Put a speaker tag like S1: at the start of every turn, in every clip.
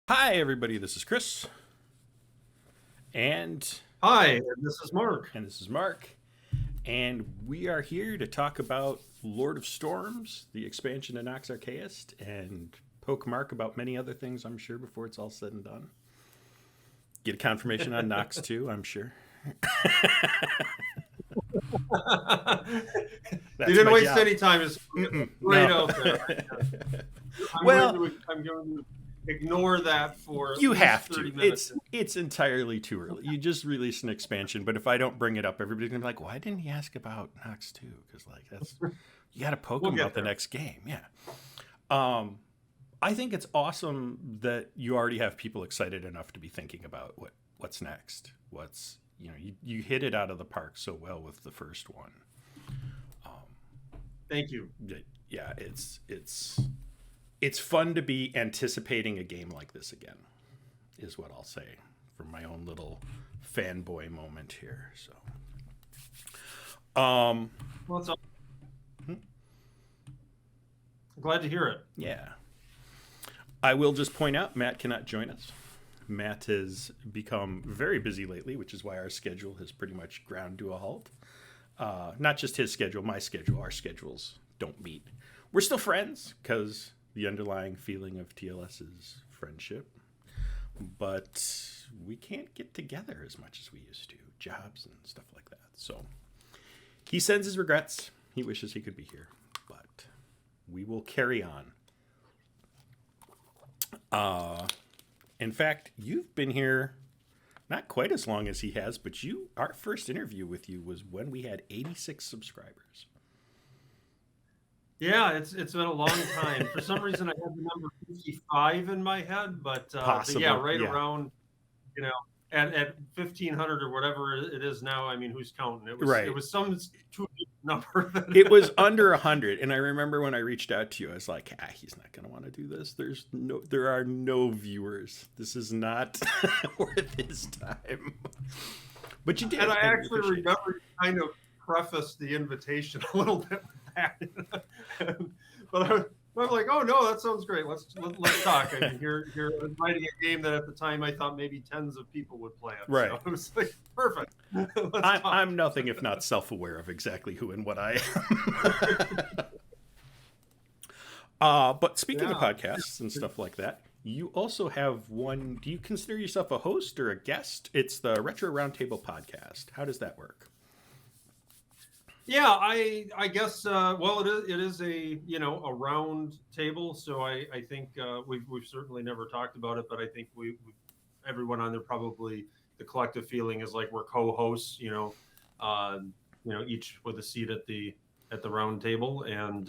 S1: Hi, everybody. This is Chris, and
S2: Hi, and this is Mark.
S1: this is Mark, and we are here to talk about Lord of Storms, the expansion to Nox Archaist, and poke Mark about many other things. I'm sure before it's all said and done. Get a confirmation on Nox too. I'm sure.
S2: You
S1: That's
S2: didn't
S1: my
S2: waste
S1: job.
S2: any time. It's right
S1: No.
S2: out there.
S1: Well,
S2: I'm going to ignore that for at
S1: you
S2: least
S1: have
S2: 30
S1: to.
S2: minutes.
S1: It's entirely too early. You just released an expansion, but if I don't bring it up, everybody's gonna be like, "Why didn't he ask about Nox 2?" Because like that's you got to poke
S2: We'll
S1: him
S2: get
S1: about the
S2: there.
S1: next game. Yeah. Um, I think it's awesome that you already have people excited enough to be thinking about what's next. What's you hit it out of the park so well with the first one.
S2: Thank you.
S1: Yeah, it's fun to be anticipating a game like this again. Is what I'll say from my own little fanboy moment here. So,
S2: Well, glad to hear it.
S1: yeah, I will just point out Matt cannot join us. Matt has become very busy lately, which is why our schedule has pretty much ground to a halt. Not just his schedule, my schedule, our schedules don't meet. We're still friends because the underlying feeling of TLS is friendship, but we can't get together as much as we used to, jobs and stuff like that. So he sends his regrets. He wishes he could be here, but we will carry on. In fact, you've been here not quite as long as he has, but our first interview with you was when we had 86 subscribers.
S2: Yeah, it's been a long time. For some reason, I had the number 55 in my head, but yeah,
S1: Possible,
S2: right
S1: yeah.
S2: around, you know, at 1,500 or whatever it is now. I mean, who's counting? It
S1: Right.
S2: was some two number.
S1: It was under 100, and I remember when I reached out to you, I was like, he's not going to want to do this. There are no viewers. This is not worth his time. But you did,
S2: And I
S1: and we
S2: actually
S1: appreciate it.
S2: remember kind of preface the invitation a little bit with that. But I'm like, oh no, that sounds great. Let's talk. I mean, here inviting a game that at the time I thought maybe tens of people would play it.
S1: Right.
S2: So it was like perfect. Let's
S1: I'm,
S2: talk.
S1: I'm nothing if not self-aware of exactly who and what I am. But speaking of
S2: Yeah.
S1: podcasts and stuff like that, you also have one. Do you consider yourself a host or a guest? It's the Retro Roundtable podcast. How does that work?
S2: Yeah, I guess well it is a round table, so I think we've certainly never talked about it, but I think we everyone on there probably the collective feeling is like we're co-hosts, each with a seat at the round table, and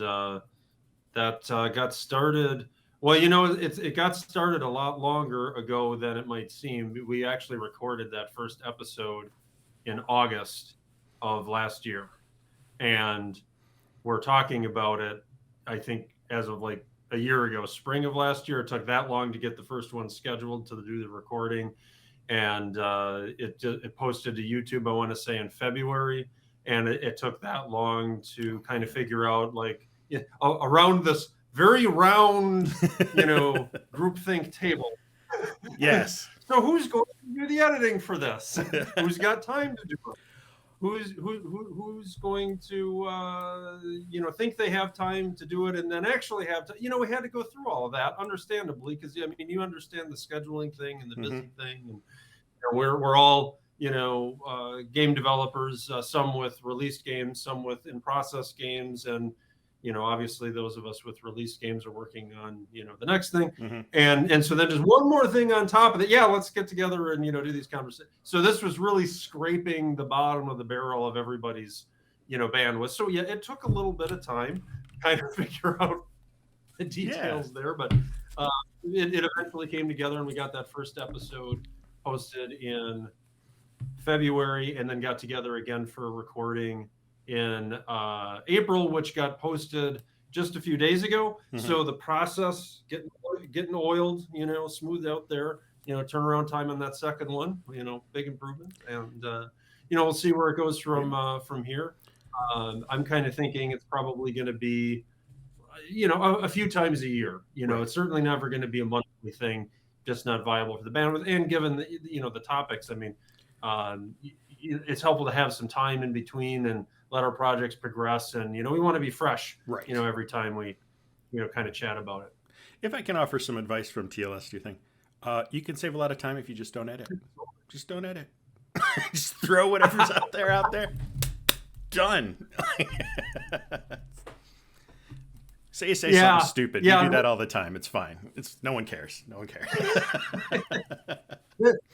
S2: that got started. Well, it got started a lot longer ago than it might seem. We actually recorded that first episode in August of last year, and we're talking about it. I think as of like a year ago, spring of last year. It took that long to get the first one scheduled to do the recording, and it posted to YouTube. I want to say in February, and it took that long to kind of figure out like around this very round, groupthink table.
S1: Yes.
S2: So who's going to do the editing for this? Who's got time to do it? Who's going to think they have time to do it and then actually have to we had to go through all of that understandably because I mean you understand the scheduling thing and the busy thing, and we're all game developers, some with released games, some with in process games, and obviously those of us with released games are working on the next thing,
S1: Mm-hmm.
S2: and so then just one more thing on top of it. Yeah, let's get together and do these conversations. So this was really scraping the bottom of the barrel of everybody's bandwidth. So yeah, it took a little bit of time to kind of figure out the
S1: Yeah.
S2: details there, but it eventually came together, and we got that first episode posted in February, and then got together again for a recording in April, which got posted just a few days ago.
S1: Mm-hmm.
S2: So the process getting oiled, smooth out there. Turnaround time on that second one, big improvement, and we'll see where it goes from here. I'm kind of thinking it's probably going to be, a few times a year.
S1: Right.
S2: It's certainly never going to be a monthly thing. just not viable for the bandwidth. And given the, the topics, I mean, it's helpful to have some time in between and let our projects progress. And, we want to be fresh,
S1: Right.
S2: Every time we, kind of chat about it.
S1: If I can offer some advice from TLS, do you think? You can save a lot of time if you just don't edit. Just don't edit. Just throw whatever's out there. Done. Say something stupid. You do that all the time. It's fine. No one cares. No one cares.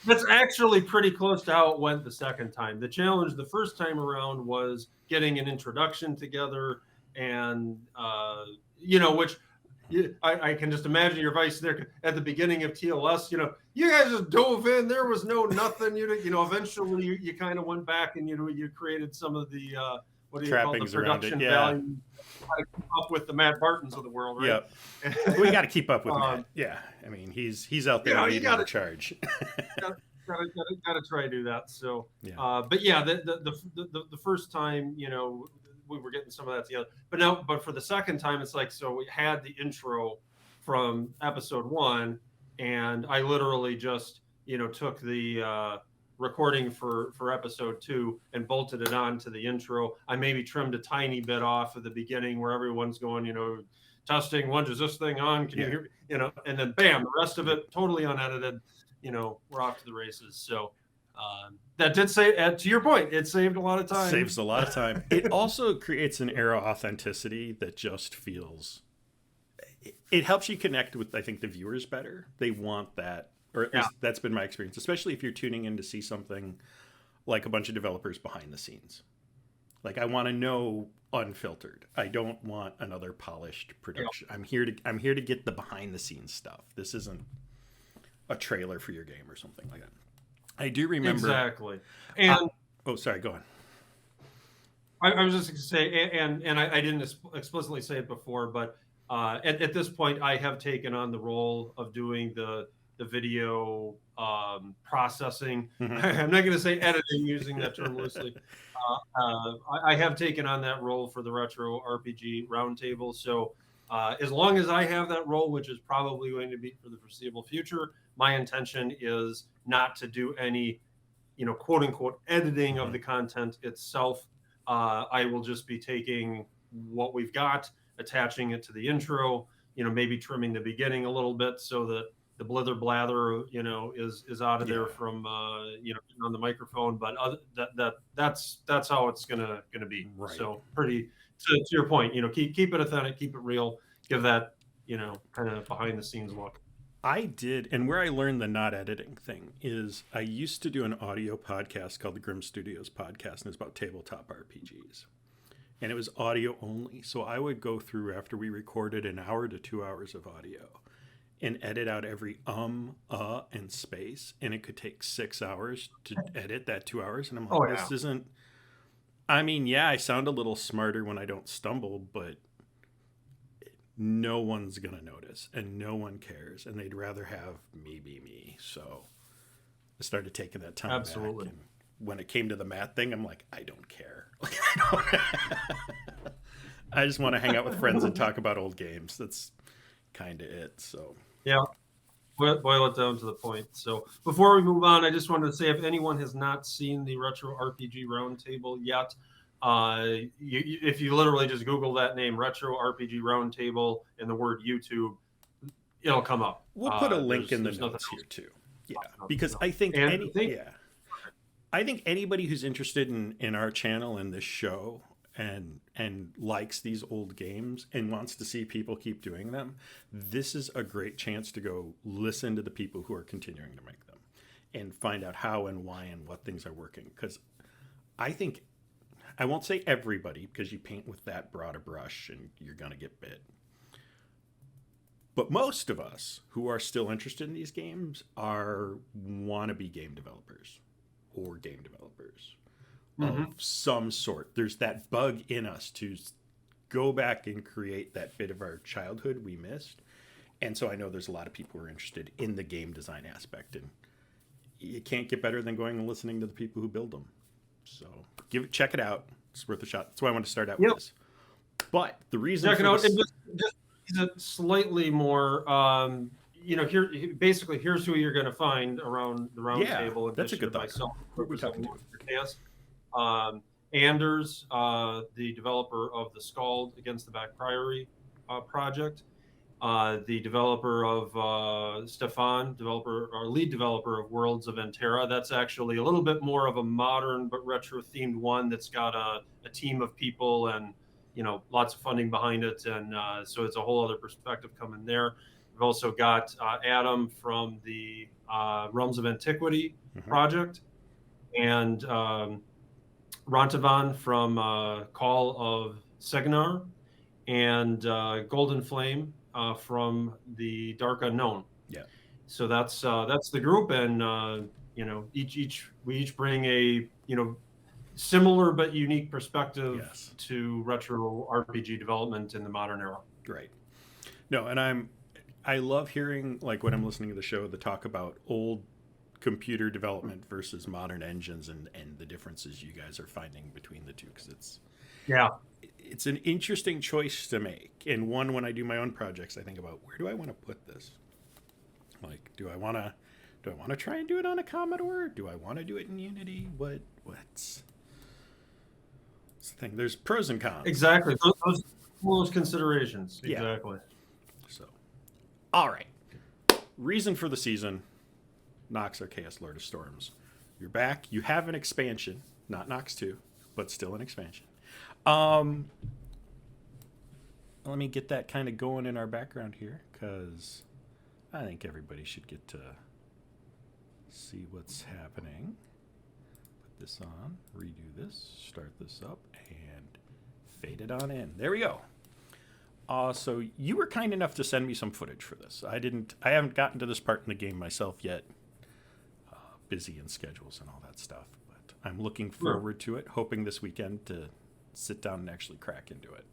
S2: That's actually pretty close to how it went the second time. The challenge the first time around was getting an introduction together, and which I can just imagine your advice there at the beginning of TLS. You guys just dove in. There was nothing. Eventually you kind of went back and you created some of the what do you call the production value. To keep up with the Matt Bartons of the world, right?
S1: Yep. We got to keep up with Matt. Yeah, I mean he's out there leading the charge.
S2: Gotta try to do that. So, but yeah, the first time, we were getting some of that together. But for the second time, it's like, so we had the intro from episode 1, and I literally just, took the recording for episode 2 and bolted it on to the intro. I maybe trimmed a tiny bit off at the beginning where everyone's going, testing, when is this thing on? Can you hear me? And then bam, the rest of it totally unedited. We're off to the races. So that did say, to your point, it saved a lot of time.
S1: Saves a lot of time. It also creates an air of authenticity that just feels, it helps you connect with, I think, the viewers better. They want that, or at least that's been my experience, especially if you're tuning in to see something like a bunch of developers behind the scenes. Like, I want to know unfiltered. I don't want another polished production. I'm here to get the behind the scenes stuff. This isn't a trailer for your game or something like that. I do remember
S2: exactly. And
S1: sorry, go on.
S2: I was just going to say, and I didn't explicitly say it before, but at this point, I have taken on the role of doing the video processing. Mm-hmm. I'm not going to say editing, using that term loosely. I have taken on that role for the Retro RPG Roundtable. So as long as I have that role, which is probably going to be for the foreseeable future, my intention is not to do any, quote unquote, editing of the content itself. I will just be taking what we've got, attaching it to the intro, maybe trimming the beginning a little bit so that the blither blather, is out of there from, on the microphone. But that's how it's gonna be. Right. So pretty to your point, keep it authentic, keep it real, give that, kind of behind the scenes look.
S1: I did, and where I learned the not editing thing is I used to do an audio podcast called the Grimm Studios Podcast, and it was about tabletop RPGs. And it was audio only. So I would go through, after we recorded, an hour to 2 hours of audio and edit out every and space. And it could take 6 hours to edit that 2 hours. And I'm like, this isn't, I mean, I sound a little smarter when I don't stumble, but no one's going to notice and no one cares. And they'd rather have me be me. So I started taking that time
S2: Absolutely.
S1: back. And when it came to the Matt thing, I'm like, I don't care. I just want to hang out with friends and talk about old games. That's kind of it. So
S2: boil it down to the point. So before we move on, I just wanted to say, if anyone has not seen the Retro RPG Roundtable yet, if you literally just Google that name, Retro RPG Roundtable, and the word YouTube, it'll come up.
S1: We'll put a link in the notes here too. Yeah, because I think I think anybody who's interested in our channel and this show and likes these old games and wants to see people keep doing them, this is a great chance to go listen to the people who are continuing to make them and find out how and why and what things are working. Because I think, I won't say everybody, because you paint with that broad a brush and you're going to get bit. But most of us who are still interested in these games are wannabe game developers or game developers of some sort. There's that bug in us to go back and create that bit of our childhood we missed. And so I know there's a lot of people who are interested in the game design aspect, and you can't get better than going and listening to the people who build them. So check it out. It's worth a shot. That's why I want to start out with this. But the reason
S2: check it out, and just slightly more, here basically here's who you're going to find around the round
S1: Yeah,
S2: table. In
S1: that's a
S2: addition
S1: good
S2: to
S1: thought.
S2: myself,
S1: Who are we talking to?
S2: Chaos. Anders, the developer of the Scald Against the Back Priory project, the developer of Stefan, developer or lead developer of Worlds of Entera. That's actually a little bit more of a modern but retro themed one that's got a team of people and lots of funding behind it, and so it's a whole other perspective coming there. We've also got Adam from the Realms of Antiquity project, and Rantavan from Call of Segnar, and Golden Flame from the Dark Unknown.
S1: Yeah.
S2: So that's the group, and we each bring a similar but unique perspective to retro RPG development in the modern era.
S1: Right. No, and I love hearing, like, when I'm listening to the show, the talk about old computer development versus modern engines and the differences you guys are finding between the two, because it's an interesting choice to make. And one, when I do my own projects, I think about, where do I want to put this? Like, do I want to try and do it on a Commodore? Do I want to do it in Unity? What's the thing? There's pros and cons.
S2: Exactly. Those considerations. Exactly.
S1: So, all right. Reason for the season: Nox Archaist, Lord of Storms. You're back. You have an expansion, not Nox 2, but still an expansion. Let me get that kind of going in our background here, because I think everybody should get to see what's happening. Put this on, redo this, start this up, and fade it on in. There we go. So you were kind enough to send me some footage for this. I haven't gotten to this part in the game myself yet. Busy in schedules and all that stuff, but I'm looking forward to it, hoping this weekend to sit down and actually crack into it.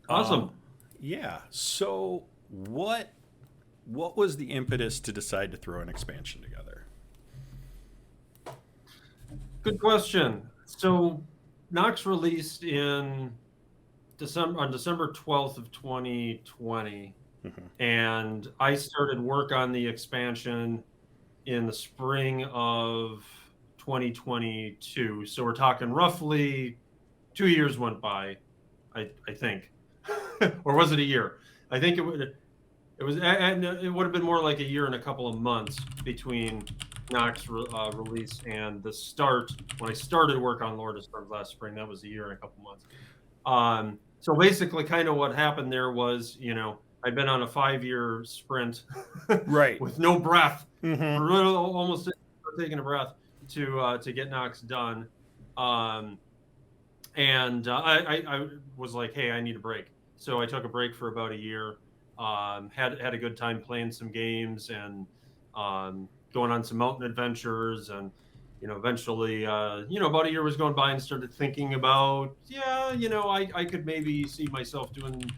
S2: Awesome.
S1: Yeah. So what was the impetus to decide to throw an expansion together?
S2: Good question. So Nox released on December 12th of 2020, and I started work on the expansion in the spring of 2022. So we're talking roughly 2 years went by, I think. Or was it a year? I think it would have been more like a year and a couple of months between Nox release and the start. When I started work on Lord of Storms last spring, that was a year and a couple months. So basically kind of what happened there was, I'd been on a 5-year sprint
S1: right,
S2: with no breath, almost taking a breath to get Nox done. And I was like, hey, I need a break. So I took a break for about a year, had a good time playing some games and going on some mountain adventures. And, eventually, about a year was going by and started thinking about, I could maybe see myself doing,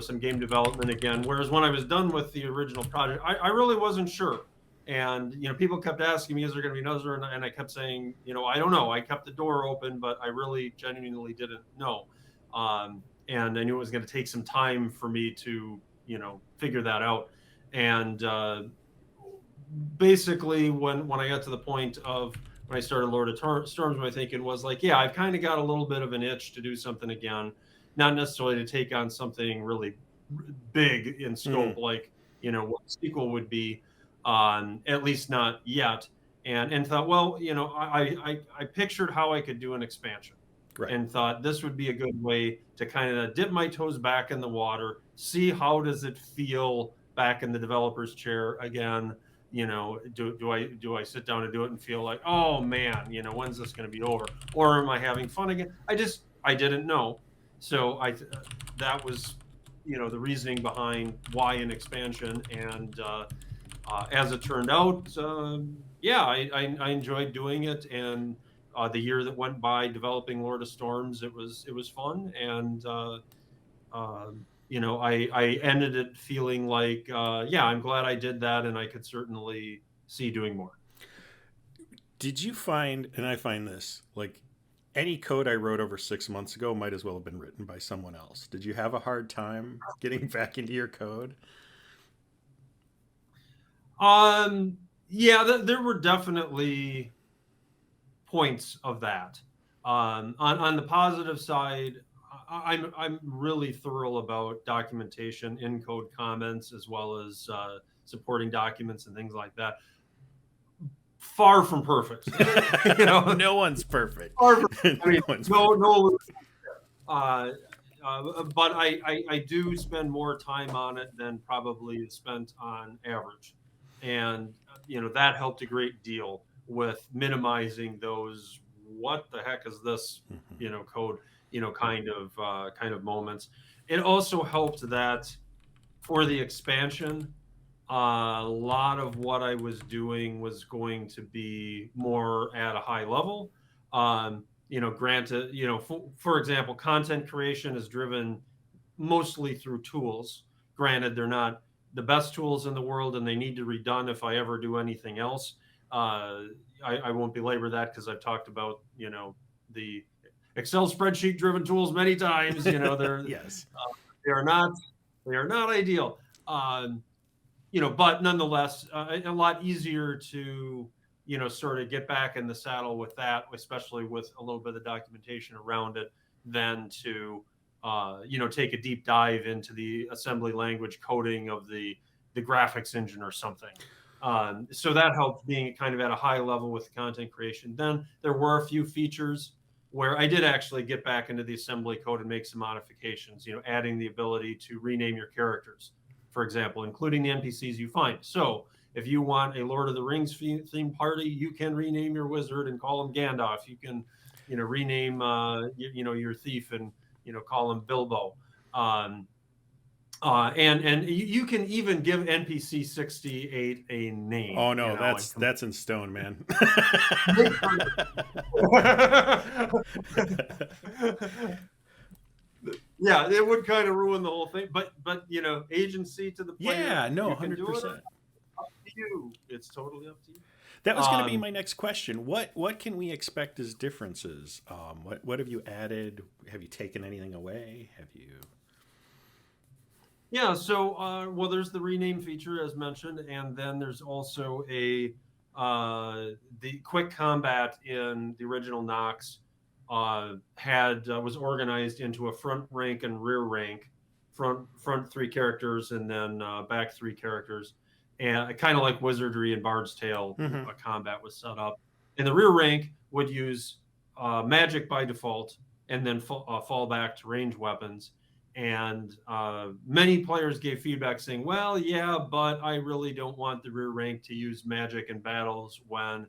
S2: some game development again. Whereas when I was done with the original project, I really wasn't sure. And, people kept asking me, is there going to be another? And I kept saying, I don't know. I kept the door open, but I really genuinely didn't know. And I knew it was going to take some time for me to, figure that out. And basically, when I got to the point of when I started Lord of Storms, my thinking was like, yeah, I've kind of got a little bit of an itch to do something again, not necessarily to take on something really big in scope, like, what the sequel would be, at least not yet. And thought, well, I pictured how I could do an expansion. Right. And thought this would be a good way to kind of dip my toes back in the water, see how does it feel back in the developer's chair again. Do I sit down and do it and feel like, oh man, when's this going to be over? Or am I having fun again? I didn't know. So that was, the reasoning behind why an expansion. And as it turned out, I enjoyed doing it. And the year that went by developing Lord of Storms, it was fun. And I ended it feeling like, I'm glad I did that, and I could certainly see doing more.
S1: Did you find, and I find this, like, any code I wrote over 6 months ago might as well have been written by someone else. Did you have a hard time getting back into your code?
S2: Yeah, there were definitely points of that. On the positive side, I'm really thorough about documentation, in code comments, as well as supporting documents and things like that. Far from perfect,
S1: No one's perfect.
S2: Far from, I
S1: No
S2: mean,
S1: one's
S2: no,
S1: perfect.
S2: no. Uh, but I do spend more time on it than probably spent on average, and that helped a great deal with minimizing those "what the heck is this" code kind of moments. It also helped that for the expansion, a lot of what I was doing was going to be more at a high level. Granted, for example, content creation is driven mostly through tools. Granted, they're not the best tools in the world, and they need to be redone if I ever do anything else. I won't belabor that because I've talked about the Excel spreadsheet driven tools many times.
S1: Yes.
S2: They are not they are not ideal. Um, but nonetheless, a lot easier to, sort of get back in the saddle with that, especially with a little bit of documentation around it, than to, take a deep dive into the assembly language coding of the graphics engine or something. So that helped being kind of at a high level with content creation. Then there were a few features where I did actually get back into the assembly code and make some modifications, adding the ability to rename your characters, for example, including the NPCs you find. So if you want a Lord of the Rings themed party, you can rename your wizard and call him Gandalf. You can, rename, your thief and, call him Bilbo. Um, and you can even give NPC 68 a name,
S1: Oh no,
S2: and
S1: that's in stone, man.
S2: yeah, it would kind of ruin the whole thing. But agency to the player,
S1: Yeah, no,
S2: you can do it.
S1: 100%.
S2: Up to you. It's totally up to you.
S1: That was going to be
S2: Um,
S1: my next question. What can we expect as differences? What have you added? Have you taken anything away? Have you?
S2: yeah. So, well, there's the rename feature as mentioned, and then there's also the quick combat in the original Nox had was organized into a front rank and rear rank, front three characters and then back three characters, and kind of like Wizardry and Bard's Tale,
S1: Mm-hmm.
S2: a combat was set up, and the rear rank would use magic by default, and then fall back to range weapons. And many players gave feedback saying, well, yeah, but I really don't want the rear rank to use magic in battles when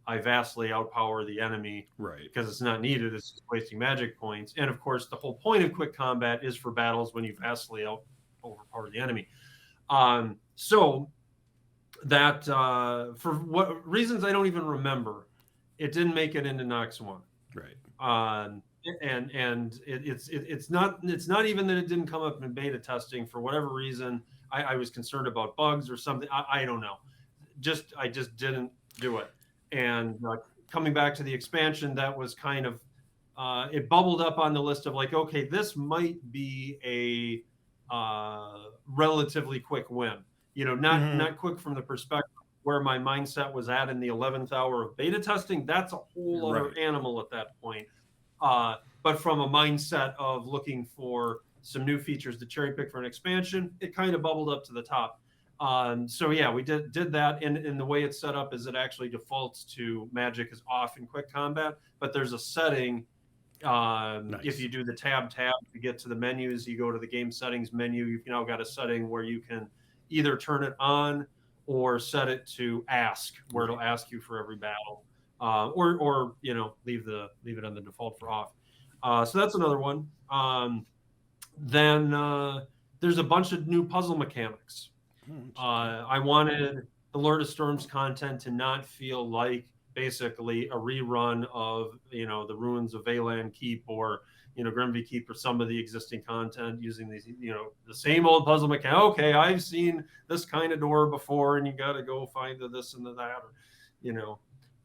S2: I vastly outpower the enemy
S1: Right.
S2: because it's not needed. It's just wasting magic points. And of course, the whole point of quick combat is for battles when you vastly overpower the enemy. So that, for what reasons I don't even remember, it didn't make it into Nox 1.
S1: Right.
S2: And it's not even that it didn't come up in beta testing for whatever reason. I was concerned about bugs or something. I don't know. I just didn't do it. And coming back to the expansion, that was kind of it bubbled up on the list of like, okay, this might be a relatively quick win.
S1: Mm-hmm.
S2: Not quick from the perspective where my mindset was at in the 11th hour of beta testing. That's a whole other
S1: Right.
S2: animal at that point. But from a mindset of looking for some new features to cherry pick for an expansion, it kind of bubbled up to the top. So yeah, we did that, and the way it's set up is it actually defaults to magic is off in quick combat, but there's a setting.
S1: Nice.
S2: If you do the tab to get to the menus, you go to the game settings menu. You've now got a setting where you can either turn it on or set it to ask, where it'll ask you for every battle, or leave it on the default for off. So that's another one. Then there's a bunch of new puzzle mechanics. I wanted the Lord of Storms content to not feel like basically a rerun of the ruins of Veyland Keep or Grimby Keep or some of the existing content using these the same old puzzle mechanic. Okay, I've seen this kind of door before, and you got to go find the this and the that, or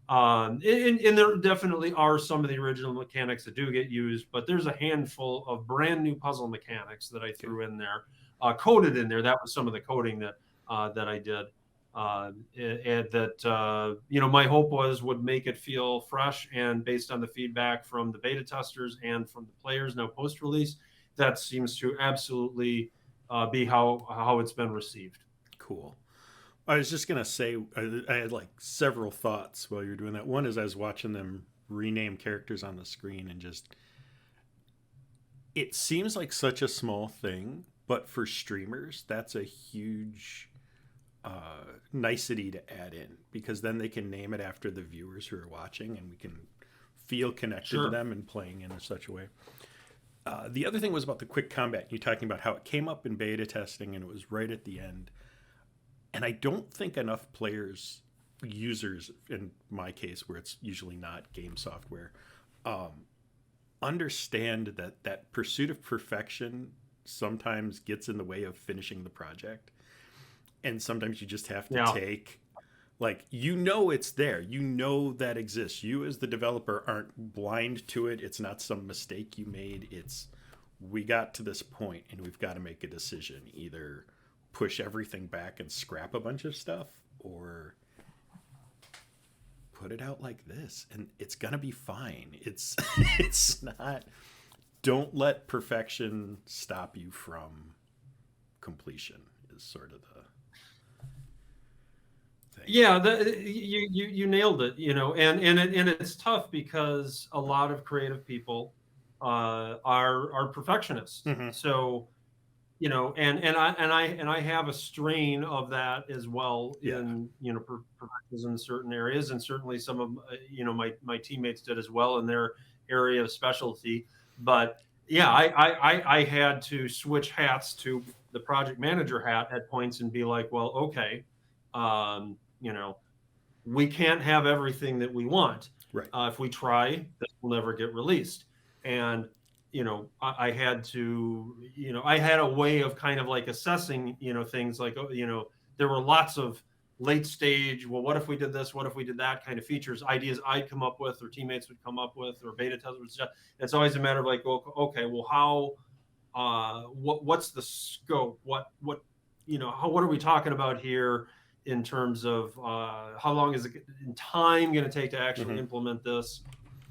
S2: and there definitely are some of the original mechanics that do get used, but there's a handful of brand new puzzle mechanics that I threw in there, coded in there. That was some of the coding that I did. and that my hope would make it feel fresh, and based on the feedback from the beta testers and from the players now post release, that seems to absolutely be how it's been received.
S1: Cool. I was just gonna say I had like several thoughts while you were doing that. One is I was watching them rename characters on the screen, and just it seems like such a small thing, but for streamers, that's a huge nicety to add in, because then they can name it after the viewers who are watching, and we can feel connected to
S2: Sure.
S1: them and playing in such a way. The other thing was about the quick combat. You talking about how it came up in beta testing and it was right at the end. And I don't think enough players, users in my case, where it's usually not game software, um, understand that that pursuit of perfection sometimes gets in the way of finishing the project. And sometimes you just have to
S2: Yeah.
S1: take, like, you know, it's there, you know that exists, you as the developer aren't blind to it, it's not some mistake you made, it's we got to this point and we've got to make a decision, either push everything back and scrap a bunch of stuff, or put it out like this and it's gonna be fine. It's it's not, don't let perfection stop you from completion is sort of the thing.
S2: Yeah, you nailed it. And it's tough because a lot of creative people are perfectionists.
S1: Mm-hmm.
S2: So and I have a strain of that as well
S1: Yeah.
S2: in perfectionism in certain areas, and certainly some of my teammates did as well in their area of specialty. But yeah, I had to switch hats to the project manager hat at points and be like, well, okay, um, you know, we can't have everything that we want.
S1: Right.
S2: If we try, this will never get released. And I had to, I had a way of kind of like assessing, things like, there were lots of late stage, well, what if we did this? What if we did that kind of features, ideas I'd come up with, or teammates would come up with, or beta testers. It's always a matter of like, well, okay, well, how, what's the scope? What, what are we talking about here in terms of how long is it in time going to take to actually
S1: Mm-hmm.
S2: implement this?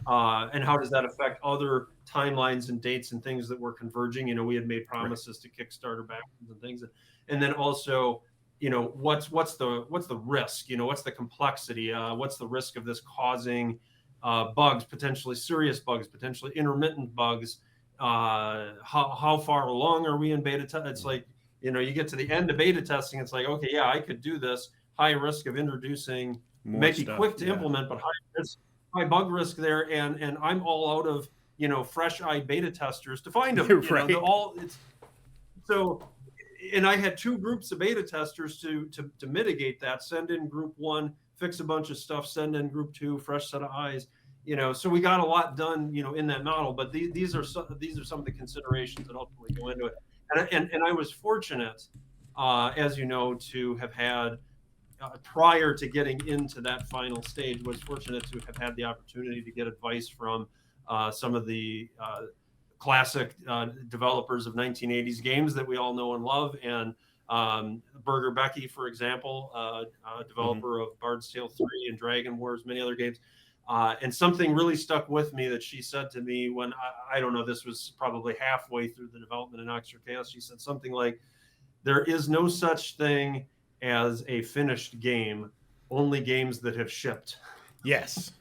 S2: And how does that affect other timelines and dates and things that were converging? We had made
S1: Right.
S2: promises to Kickstarter backers and things, and then also, what's the risk? What's the complexity? What's the risk of this causing bugs, potentially serious bugs, potentially intermittent bugs? How far along are we in beta test? It's like, you get to the end of beta testing, it's like, okay, yeah, I could do this. High risk of introducing, it
S1: More
S2: may be
S1: stuff.
S2: quick to
S1: Yeah.
S2: implement, but high bug risk there, and I'm all out of fresh-eyed beta testers to find them.
S1: Right.
S2: It's so. And I had two groups of beta testers to mitigate that. Send in group one, fix a bunch of stuff. Send in group two, fresh set of eyes. So we got a lot done. In that model. But these are some of the considerations that ultimately go into it. And I was fortunate, as you know, to have had prior to getting into that final stage, was fortunate to have had the opportunity to get advice from some of the classic developers of 1980s games that we all know and love. And Berger Becky, for example,
S1: Mm-hmm.
S2: developer of Bard's Tale 3 and Dragon Wars, many other games. And something really stuck with me that she said to me when, I don't know, this was probably halfway through the development of Nox Archaist. She said something like, there is no such thing as a finished game, only games that have shipped.
S1: Yes.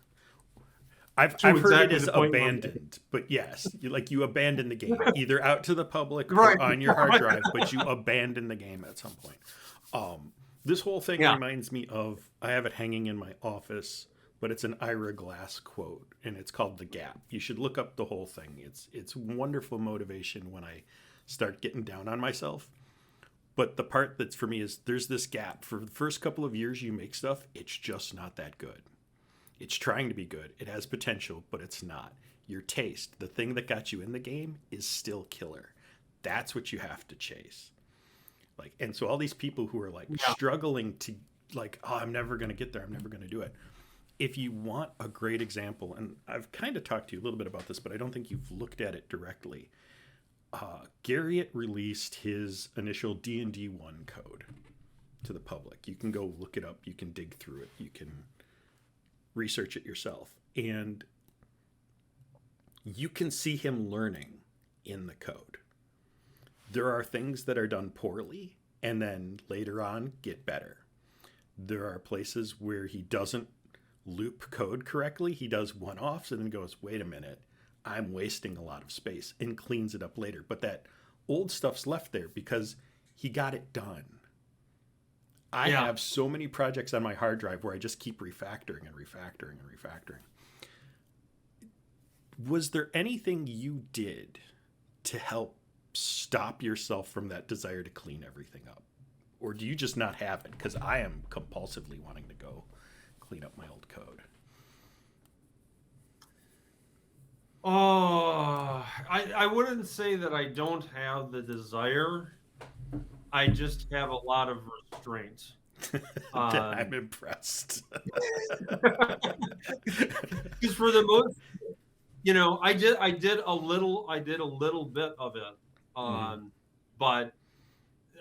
S2: To
S1: I've heard it
S2: exactly
S1: is
S2: the point where
S1: abandoned, but yes, you abandon the game either out to the public
S2: right.
S1: or on your hard drive, but you abandon the game at some point. This whole thing
S2: Yeah.
S1: reminds me of, I have it hanging in my office, but it's an Ira Glass quote, and it's called "The Gap." You should look up the whole thing. It's wonderful motivation when I start getting down on myself. But the part that's for me is there's this gap. For the first couple of years you make stuff, it's just not that good. It's trying to be good. It has potential, but it's not. Your taste, the thing that got you in the game, is still killer. That's what you have to chase. Like, and so all these people who are like
S2: Yeah.
S1: struggling to, like, oh, I'm never going to get there, I'm never going to do it. If you want a great example, and I've kind of talked to you a little bit about this, but I don't think you've looked at it directly. Garriott released his initial D&D 1 code. to the public. You can go look it up. You can dig through it. You can research it yourself. And you can see him learning in the code. There are things that are done poorly and then later on get better. There are places where he doesn't loop code correctly. He does one-offs and then goes, wait a minute, I'm wasting a lot of space, and cleans it up later. But that old stuff's left there because he got it done. I have so many projects on my hard drive where I just keep refactoring and refactoring and refactoring. Was there anything you did to help stop yourself from that desire to clean everything up? Or do you just not have it? Because I am compulsively wanting to go clean up my old code.
S2: Oh, I wouldn't say that I don't have the desire. I just have a lot of restraint.
S1: I'm impressed.
S2: Because for the most, I did a little bit of it, but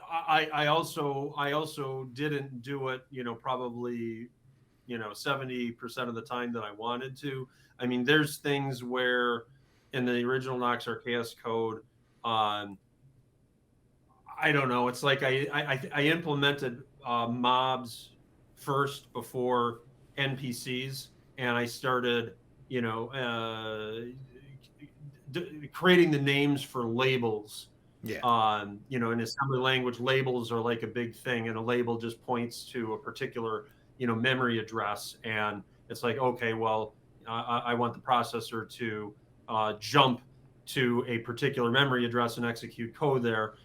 S2: I also didn't do it, probably, 70% of the time that I wanted to. I mean, there's things where in the original Nox Archaist code, I don't know. It's like I implemented mobs first before NPCs, and I started, creating the names for labels.
S1: Yeah.
S2: In assembly language, labels are like a big thing, and a label just points to a particular, memory address, and it's like, okay, well, I want the processor to jump to a particular memory address and execute code there.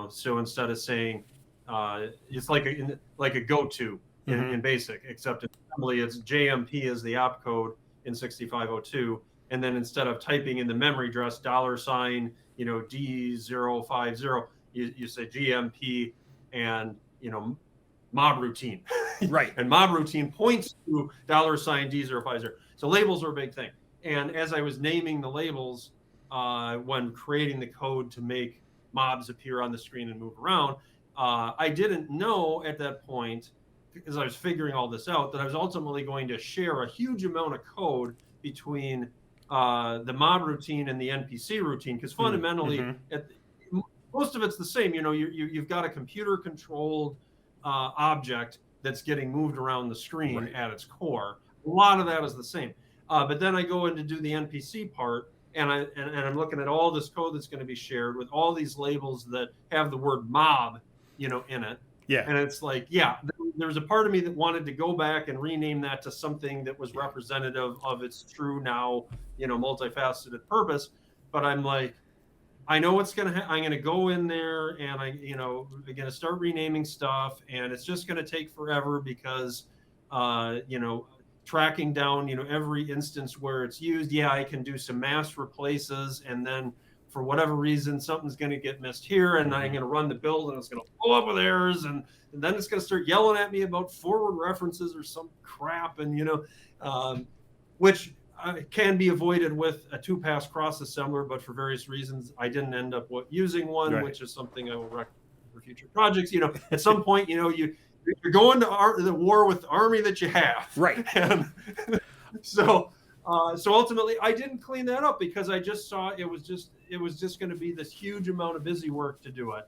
S2: So instead of saying it's like a go-to in BASIC, except in assembly it's JMP is the opcode in 6502, and then instead of typing in the memory address $, D050, you say GMP and mob routine,
S1: right?
S2: And mob routine points to $D050. So labels are a big thing. And as I was naming the labels when creating the code to make mobs appear on the screen and move around, I didn't know at that point, as I was figuring all this out, that I was ultimately going to share a huge amount of code between the mob routine and the NPC routine, because fundamentally, most of it's the same. You've got a computer-controlled object that's getting moved around the screen at its core. A lot of that is the same. But then I go in to do the NPC part, and I'm looking at all this code that's going to be shared with all these labels that have the word mob, in it.
S1: Yeah.
S2: And it's like, there's a part of me that wanted to go back and rename that to something that was representative of its true now, multifaceted purpose. But I'm like, I know what's going to I'm going to go in there and I'm going to start renaming stuff, and it's just going to take forever because, tracking down, every instance where it's used. Yeah, I can do some mass replaces, and then for whatever reason, something's going to get missed here, and I'm going to run the build, and it's going to pull up with errors, and then it's going to start yelling at me about forward references or some crap, and which can be avoided with a 2-pass cross assembler, but for various reasons, I didn't end up using one, which is something I will recommend for future projects. At some point, you're going to the war with the army that you have,
S1: right?
S2: And so ultimately, I didn't clean that up because I just saw it was just going to be this huge amount of busy work to do it,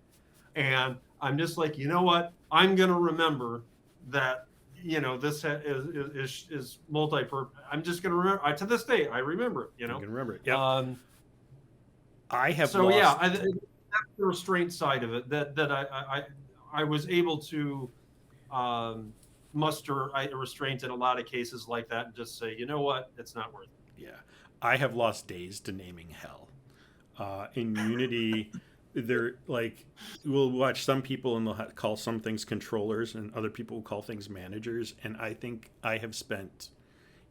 S2: and I'm just like, you know what? I'm going to remember that. This is multi-purpose. I'm just going to remember. To this day, I remember it. You can
S1: remember it. Yeah. I have.
S2: So that's the restraint side of it. That I was able to muster a restraint in a lot of cases like that, and just say, you know what, it's not worth it.
S1: Yeah, I have lost days to naming hell. In Unity, they're like, we'll watch some people and they'll call some things controllers, and other people will call things managers. And I think I have spent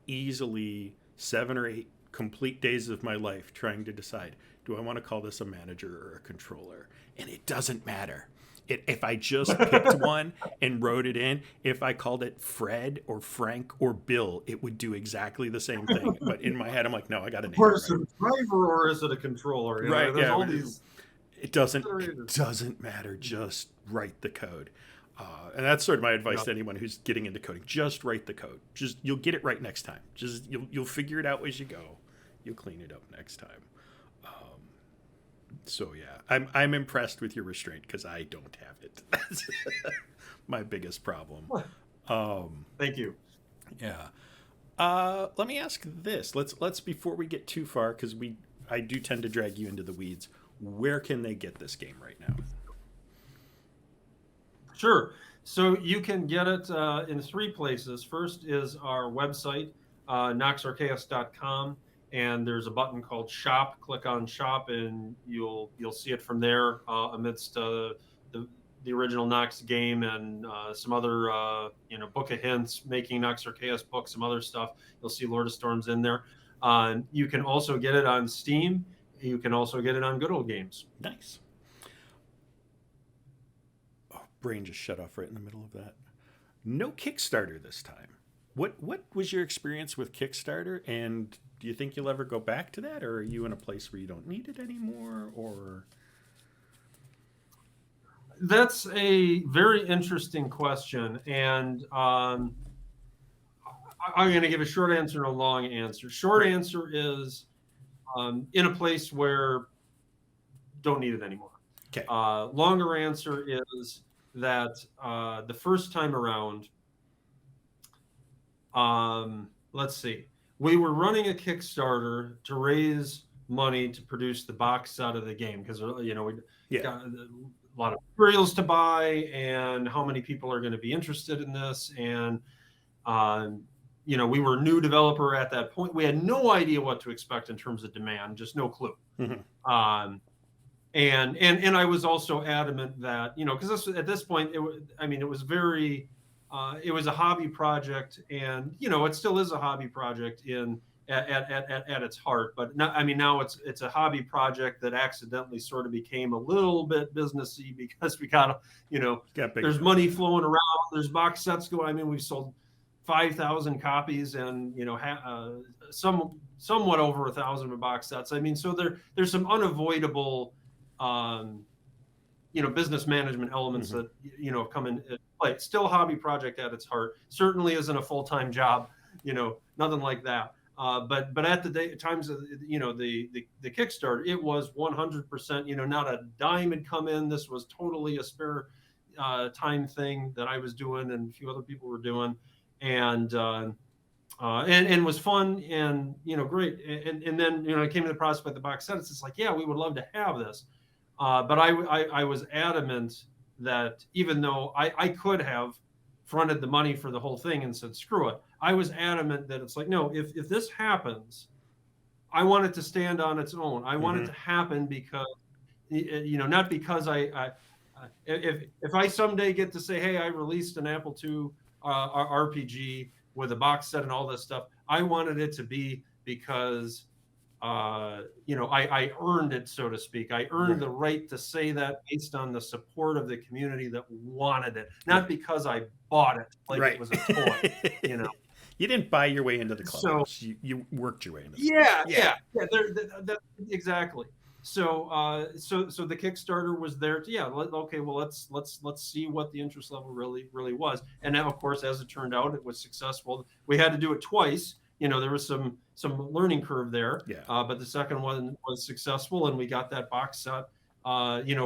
S1: easily 7 or 8 complete days of my life trying to decide, do I want to call this a manager or a controller? And it doesn't matter. If I just picked one and wrote it in, if I called it Fred or Frank or Bill, it would do exactly the same thing. But in my head, I'm like, no, I got to name it.
S2: Or is it a driver or is it a controller?
S1: Right.
S2: There's all these.
S1: It doesn't matter. Just write the code. And that's sort of my advice to anyone who's getting into coding. Just write the code. Just you'll get it right next time. Just you'll figure it out as you go. You'll clean it up next time. So yeah, I'm impressed with your restraint because I don't have it. That's my biggest problem.
S2: Thank you.
S1: Yeah. Let me ask this. Let's before we get too far, because I do tend to drag you into the weeds. Where can they get this game right now?
S2: Sure. So you can get it in 3 places. First is our website, noxarchaist.com, and there's a button called Shop. Click on Shop, and you'll see it from there amidst the original Nox game and some other book of hints, making Nox Archaist book, some other stuff. You'll see Lord of Storms in there. You can also get it on Steam. You can also get it on Good Old Games.
S1: Nice. Brain just shut off right in the middle of that. No Kickstarter this time. What was your experience with Kickstarter, and do you think you'll ever go back to that, or are you in a place where you don't need it anymore, or?
S2: That's a very interesting question, and I'm going to give a short answer and a long answer. Short answer is in a place where don't need it anymore.
S1: Okay.
S2: Longer answer is that the first time around, let's see, we were running a Kickstarter to raise money to produce the box set of the game because we got a lot of materials to buy and how many people are going to be interested in this, and we were a new developer at that point. We had no idea what to expect in terms of demand, just no clue. Mm-hmm. And I was also adamant that, because at this point, it was very, it was a hobby project, and it still is a hobby project at its heart. But now it's a hobby project that accidentally sort of became a little bit businessy because we got there's money flowing around, there's box sets going. We've sold 5,000 copies, and somewhat over 1,000 box sets. So there's some unavoidable business management elements mm-hmm. that come in play. It's still a hobby project at its heart. Certainly isn't a full-time job, nothing like that. But at the times of the Kickstarter, it was 100%. Not a dime had come in. This was totally a spare time thing that I was doing and a few other people were doing, and was fun and great. And then it came to the prospect of the box set. It's just like, yeah, we would love to have this. But I was adamant that even though I could have fronted the money for the whole thing and said, screw it, I was adamant that it's like, no, if this happens, I want it to stand on its own. I want mm-hmm. it to happen because, not because if I someday get to say, hey, I released an Apple II RPG with a box set and all this stuff, I wanted it to be because I earned it, so to speak. I earned the right to say that based on the support of the community that wanted it, not because I bought it like it was a toy.
S1: You didn't buy your way into the club. So you worked your way into.
S2: Yeah. Exactly. So the Kickstarter was there to let's see what the interest level really was, and now of course, as it turned out, it was successful. We had to do it twice. There was some learning curve there, but the second one was successful, and we got that box set,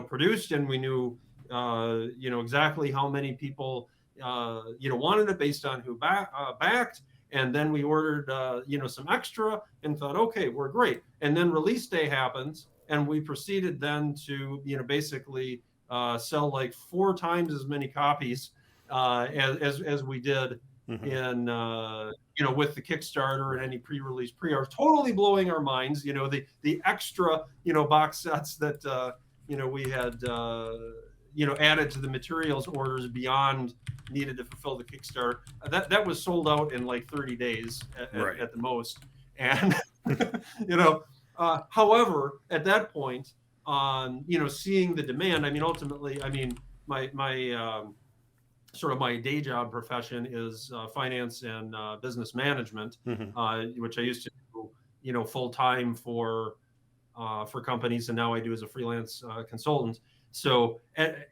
S2: produced, and we knew, exactly how many people, wanted it based on who backed, and then we ordered, some extra, and thought, okay, we're great, and then release day happens, and we proceeded then to, basically sell like 4 times as many copies as we did. Mm-hmm. In with the Kickstarter and any pre-release pre-orders, totally blowing our minds. The extra box sets that we had added to the materials orders beyond needed to fulfill the Kickstarter. That was sold out in like 30 days at the most. And however, at that point, seeing the demand, ultimately, my sort of my day job profession is finance and business management, mm-hmm. Which I used to do, full time for companies, and now I do as a freelance consultant. So at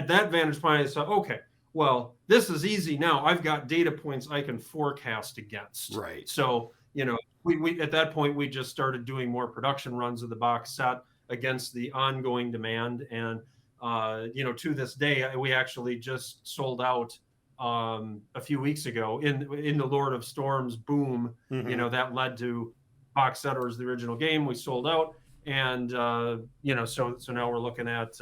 S2: that vantage point, I thought, okay, Well, this is easy now. I've got data points I can forecast against.
S1: Right.
S2: So, we at that point, we just started doing more production runs of the box set against the ongoing demand. And, to this day, we actually just sold out a few weeks ago in the Lord of Storms boom.
S1: Mm-hmm.
S2: That led to Box Setters, the original game. We sold out. And, so now we're looking at,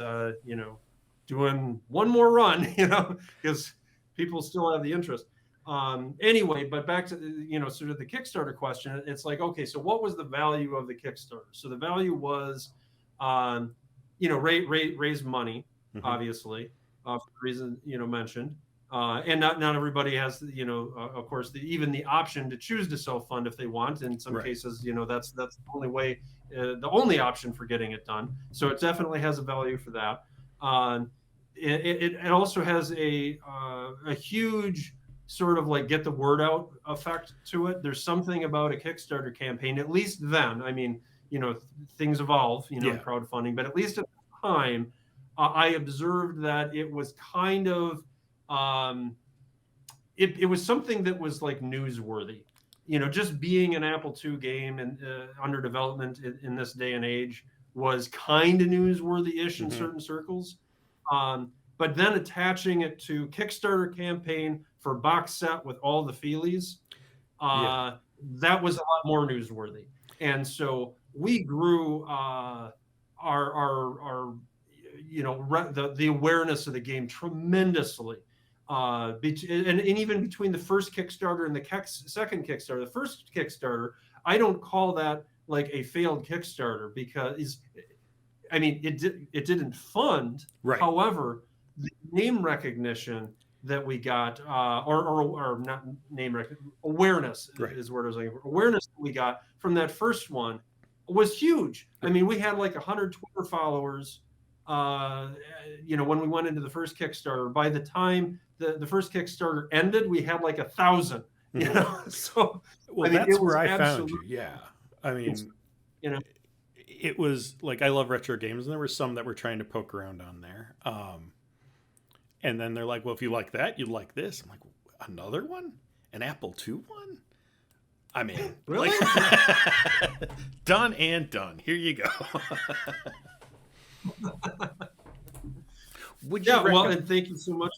S2: doing one more run, because people still have the interest. Anyway, but back to sort of the Kickstarter question. It's like, okay, so what was the value of the Kickstarter? So the value was, raise money,
S1: Mm-hmm.
S2: obviously, for the reason mentioned. And not everybody has, of course, even the option to choose to self-fund if they want. In some
S1: Right.
S2: cases, that's the only way, the only option for getting it done. So it definitely has a value for that. It also has a huge sort of like get the word out effect to it. There's something about a Kickstarter campaign, at least then. I mean, things evolve, in crowdfunding, but at least at the time, I observed that it was kind of, it was something that was like newsworthy. Just being an Apple II game and under development in this day and age was kind of newsworthy-ish in certain circles. But then attaching it to Kickstarter campaign for box set with all the feelies, that was a lot more newsworthy. And so we grew our the awareness of the game tremendously. And even between the first Kickstarter and the second Kickstarter, the first Kickstarter, I don't call that like a failed Kickstarter because it didn't fund.
S1: Right.
S2: However, the name recognition that we got, or not name recognition, awareness is the word I was looking for. Awareness that we got from that first one was huge. I mean, we had like 100 Twitter followers, when we went into the first Kickstarter. By the time the first Kickstarter ended, we had like 1,000. So
S1: that's where I found you. Yeah, I mean, it was like I love retro games, and there were some that were trying to poke around on there. And then they're like, well, if you like that, you'd like this. I'm like, another one? An Apple II one? I mean,
S2: really?
S1: Done and done. Here you go. Would you
S2: and thank you so much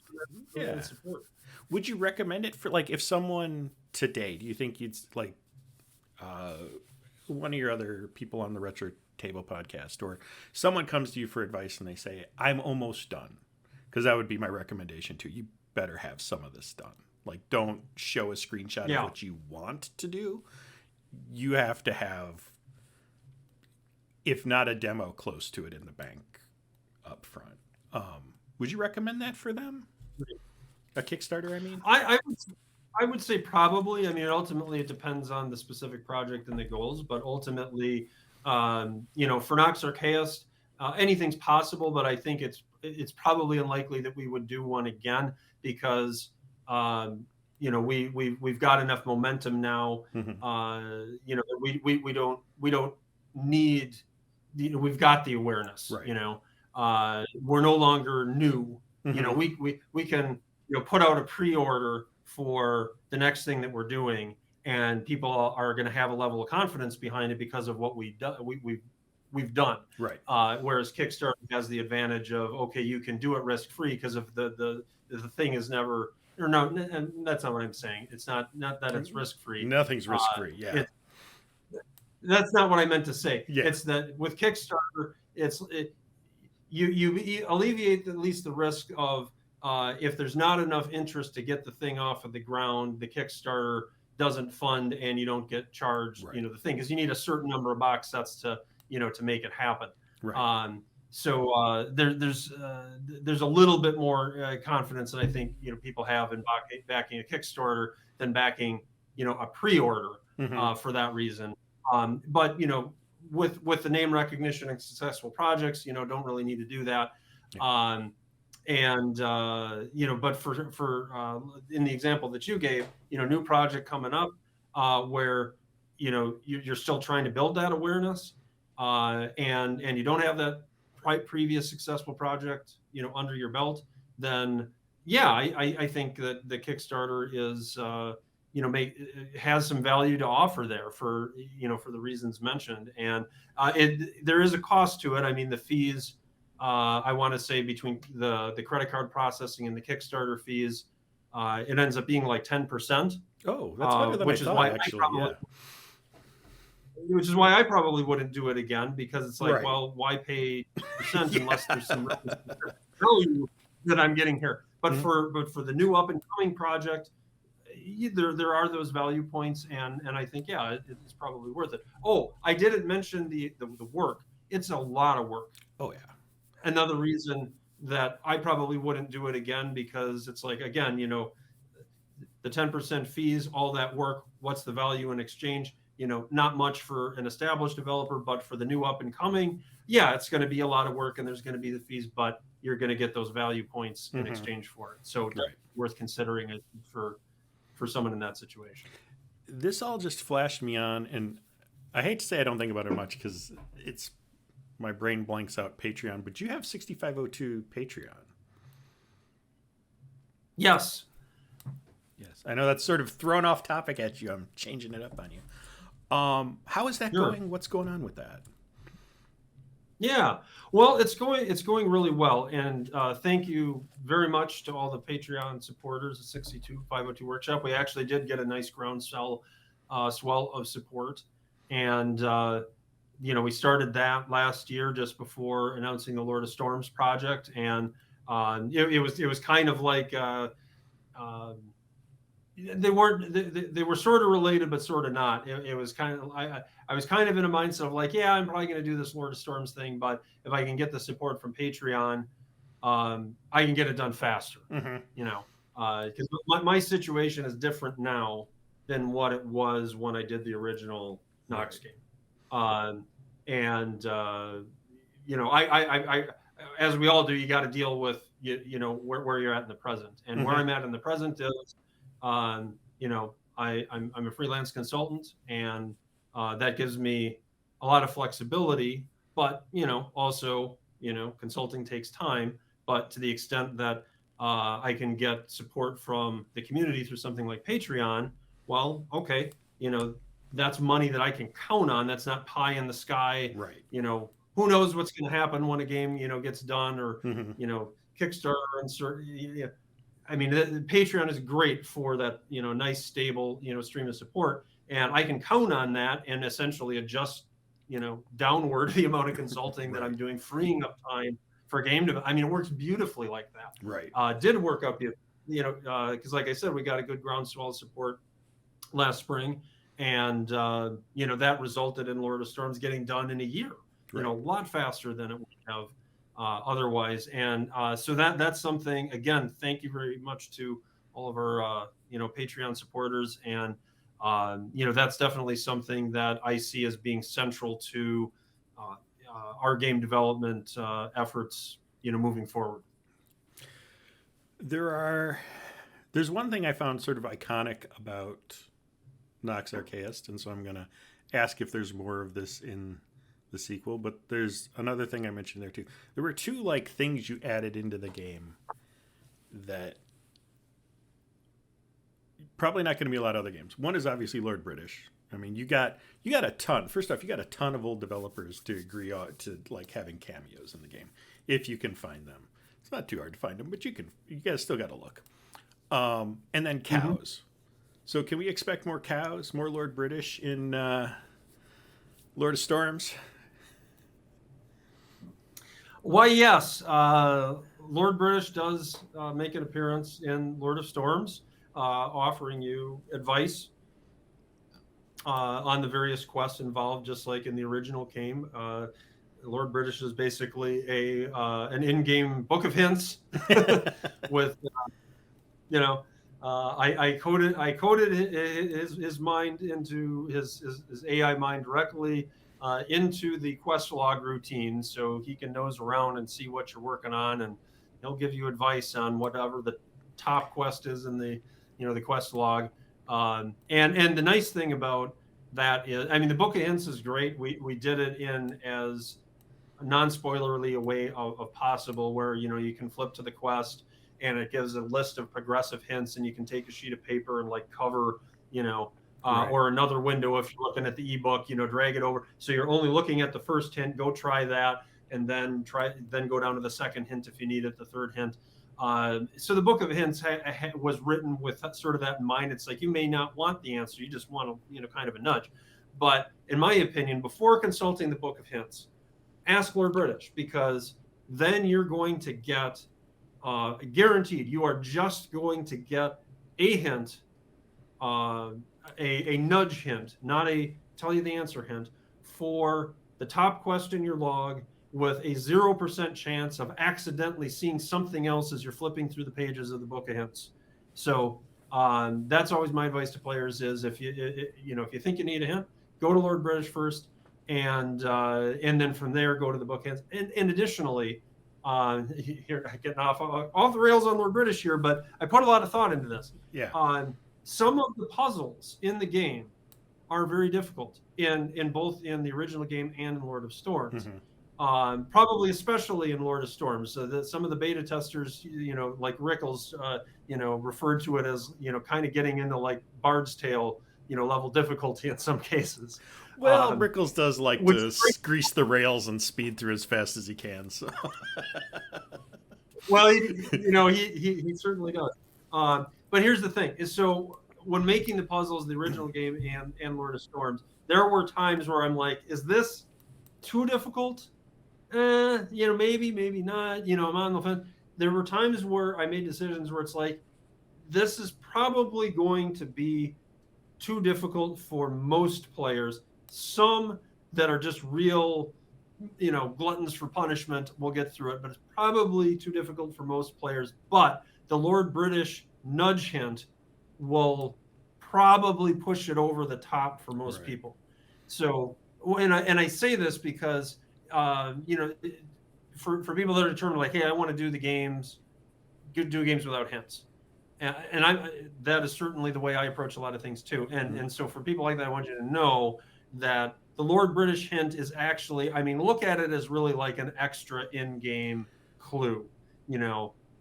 S2: for that support.
S1: Would you recommend it for, like, if someone today, do you think you'd, like, one of your other people on the Retro Table podcast, or someone comes to you for advice and they say, I'm almost done? Because that would be my recommendation too. You better have some of this done. Like, don't show a screenshot of what you want to do. You have to have, if not a demo, close to it in the bank up front. Would you recommend that for them? A Kickstarter, I mean?
S2: I would say probably. I mean, ultimately, it depends on the specific project and the goals. But ultimately, for Nox Archaist, anything's possible. But I think it's probably unlikely that we would do one again because we've got enough momentum now. We don't need. We've got the awareness.
S1: Right.
S2: We're no longer new. We can put out a pre-order for the next thing that we're doing, and people are going to have a level of confidence behind it because of what we've done. We've done.
S1: Right.
S2: Whereas Kickstarter has the advantage of, okay, you can do it risk-free because of the thing is never, or no, and that's not what I'm saying. It's not that it's risk-free.
S1: Nothing's risk-free.
S2: That's not what I meant to say.
S1: Yeah.
S2: It's that with Kickstarter, you alleviate at least the risk of if there's not enough interest to get the thing off of the ground, the Kickstarter doesn't fund and you don't get charged, the thing, because you need a certain number of box sets to make it happen.
S1: Right.
S2: So there's a little bit more confidence that I think people have in backing a Kickstarter than backing a pre-order for that reason. But with the name recognition and successful projects, don't really need to do that.
S1: Yeah.
S2: But for in the example that you gave, new project coming up where you're still trying to build that awareness, and you don't have that previous successful project under your belt, then yeah, I think that the Kickstarter is, has some value to offer there for, for the reasons mentioned. And there is a cost to it. I mean, the fees, I want to say between the credit card processing and the Kickstarter fees, it ends up being like 10%,
S1: Oh, that's better than I
S2: which is
S1: thought,
S2: why
S1: actually. Yeah.
S2: I probably wouldn't do it again, because it's like,
S1: Right.
S2: well, why pay percent unless
S1: Yeah.
S2: there's some value that I'm getting here? But
S1: Mhm.
S2: for the new up and coming project, there are those value points, and I think, yeah, it's probably worth it. Oh, I didn't mention the work. It's a lot of work.
S1: Oh yeah.
S2: Another reason that I probably wouldn't do it again, because it's like, again, the 10% fees, all that work, what's the value in exchange? Not much for an established developer, but for the new up and coming, yeah, it's going to be a lot of work, and there's going to be the fees, but you're going to get those value points in
S1: Hmm.
S2: exchange for it. So that's
S1: Right.
S2: worth considering it for someone in that situation.
S1: This all just flashed me on, and I hate to say I don't think about it much because it's my brain blanks out Patreon. But you have 6502 Patreon.
S2: Yes.
S1: Yes, I know that's sort of thrown off topic at you. I'm changing it up on you. How is that
S2: Sure.
S1: going? What's going on with that?
S2: Yeah. Well, it's going really well, and thank you very much to all the Patreon supporters of 62502 Workshop. We actually did get a nice groundswell swell of support, and we started that last year just before announcing the Lord of Storms project, and it was kind of like. Um, they weren't they were sort of related but sort of not. It was kind of, I was kind of in a mindset of like, yeah, I'm probably going to do this Lord of Storms thing, but if I can get the support from Patreon, I can get it done faster,
S1: Hmm.
S2: because my situation is different now than what it was when I did the original Nox
S1: Right.
S2: game. And I as we all do, you got to deal with where you're at in the present, and where
S1: Hmm.
S2: I'm at in the present is, I'm a freelance consultant, and that gives me a lot of flexibility. But also, consulting takes time. But to the extent that I can get support from the community through something like Patreon, well, okay, that's money that I can count on. That's not pie in the sky.
S1: Right.
S2: Who knows what's going to happen when a game gets done, or
S1: Hmm.
S2: Kickstarter and yeah. I mean, Patreon is great for that, nice, stable, stream of support, and I can count on that and essentially adjust, downward the amount of consulting that
S1: Right.
S2: I'm doing, freeing up time for game development. I mean, it works beautifully like that.
S1: Right.
S2: Did work up, because like I said, we got a good groundswell of support last spring, and that resulted in Lord of Storms getting done in a year. A
S1: Right.
S2: lot faster than it would have otherwise. And so that's something. Again, thank you very much to all of our Patreon supporters, and that's definitely something that I see as being central to uh, our game development efforts, moving forward.
S1: There are. There's one thing I found sort of iconic about Nox Archaist, and so I'm gonna ask if there's more of this in the sequel. But there's another thing I mentioned there too. There were two like things you added into the game that probably not going to be a lot of other games. One is obviously Lord British. I mean, you got a ton. First off, you got a ton of old developers to agree on to like having cameos in the game if you can find them. It's not too hard to find them, but you can. You guys still got to look. And then
S2: Mm-hmm.
S1: cows. So can we expect more cows, more Lord British in Lord of Storms?
S2: Why, yes. Lord British does make an appearance in Lord of Storms, offering you advice on the various quests involved, just like in the original game. Lord British is basically an in-game book of hints with, I coded his mind into his AI mind directly into the quest log routine, so he can nose around and see what you're working on, and he'll give you advice on whatever the top quest is in the quest log. And the nice thing about that is, I mean, the book of hints is great. We did it in as non-spoilerly a way of possible, where you can flip to the quest, and it gives a list of progressive hints, and you can take a sheet of paper and like cover,
S1: Right.
S2: or another window if you're looking at the ebook, drag it over. So you're only looking at the first hint, go try that, and then go down to the second hint if you need it, the third hint. So the book of hints was written with sort of that in mind. It's like you may not want the answer, you just want kind of a nudge. But in my opinion, before consulting the book of hints, ask Lord British, because then you're going to get guaranteed, you are just going to get a hint, a nudge hint, not a tell you the answer hint, for the top question in your log, with a 0% chance of accidentally seeing something else as you're flipping through the pages of the book of hints. So that's always my advice to players: is if you think you need a hint, go to Lord British first, and then from there go to the book of hints. And additionally, here getting off the rails on Lord British here, but I put a lot of thought into this.
S1: Yeah.
S2: Some of the puzzles in the game are very difficult in both in the original game and in Lord of Storms.
S1: Mm-hmm.
S2: Probably especially in Lord of Storms. So that some of the beta testers, like Rickles, referred to it as, kind of getting into like Bard's Tale, level difficulty in some cases.
S1: Well, Rickles does like to grease the rails and speed through as fast as he can. So.
S2: Well, he certainly does. But here's the thing: is so when making the puzzles, the original game and Lord of Storms, there were times where I'm like, is this too difficult? Maybe not. I'm on the fence. There were times where I made decisions where it's like, this is probably going to be too difficult for most players. Some that are just real, gluttons for punishment will get through it, but it's probably too difficult for most players. But the Lord British nudge hint will probably push it over the top for most people. So, and I say this because, for people that are determined, like, hey, I want to do games without hints. And that is certainly the way I approach a lot of things too. And so for people like that, I want you to know that the Lord British hint is actually, look at it as really like an extra in-game clue.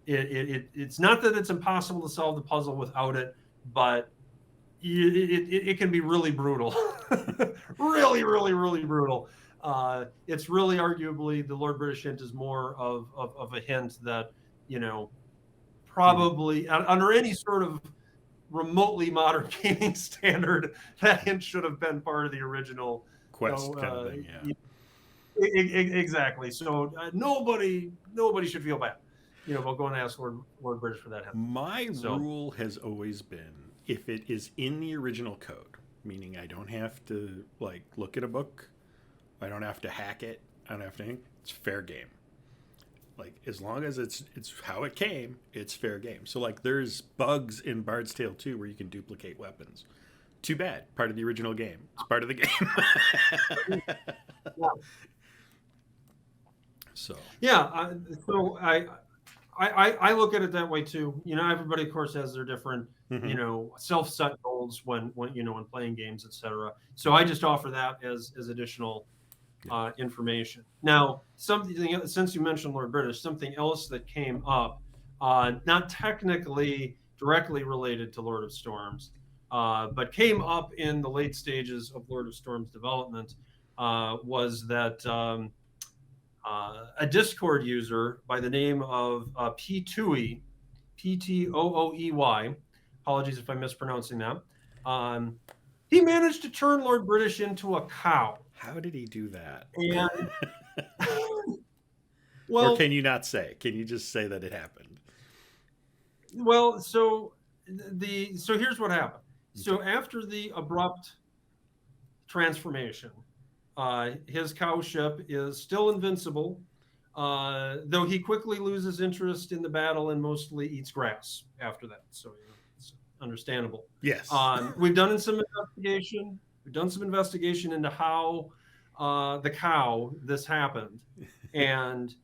S2: It's not that it's impossible to solve the puzzle without it, but it can be really brutal. Really, really, really brutal. It's really arguably the Lord British hint is more of a hint that, probably under any sort of remotely modern gaming standard, that hint should have been part of the original
S1: quest kind of thing. Yeah.
S2: Exactly. So nobody should feel bad, about going to ask Lord British for that hint.
S1: My rule has always been, if it is in the original code, meaning I don't have to like look at a book, I don't have to hack it, I don't have to, it's fair game. Like, as long as it's how it came, it's fair game. So like, there's bugs in Bard's Tale 2 where you can duplicate weapons. Too bad. Part of the original game. It's part of the game.
S2: Yeah.
S1: So
S2: yeah, so I look at it that way too. Everybody of course has their different self-set goals when playing games, etc. So I just offer that as additional information. Now, something, since you mentioned Lord British, something else that came up, not technically directly related to Lord of Storms, but came up in the late stages of Lord of Storms development, was that a Discord user by the name of P2E, P-T-O-O-E-Y, apologies if I'm mispronouncing that, he managed to turn Lord British into a cow.
S1: How did he do that?
S2: And,
S1: or can you not say? Can you just say that it happened?
S2: Well, so here's what happened. So after the abrupt transformation, his cow ship is still invincible, though he quickly loses interest in the battle and mostly eats grass after that. So it's understandable.
S1: Yes.
S2: We've done some investigation. We've done some investigation into how the cow this happened, and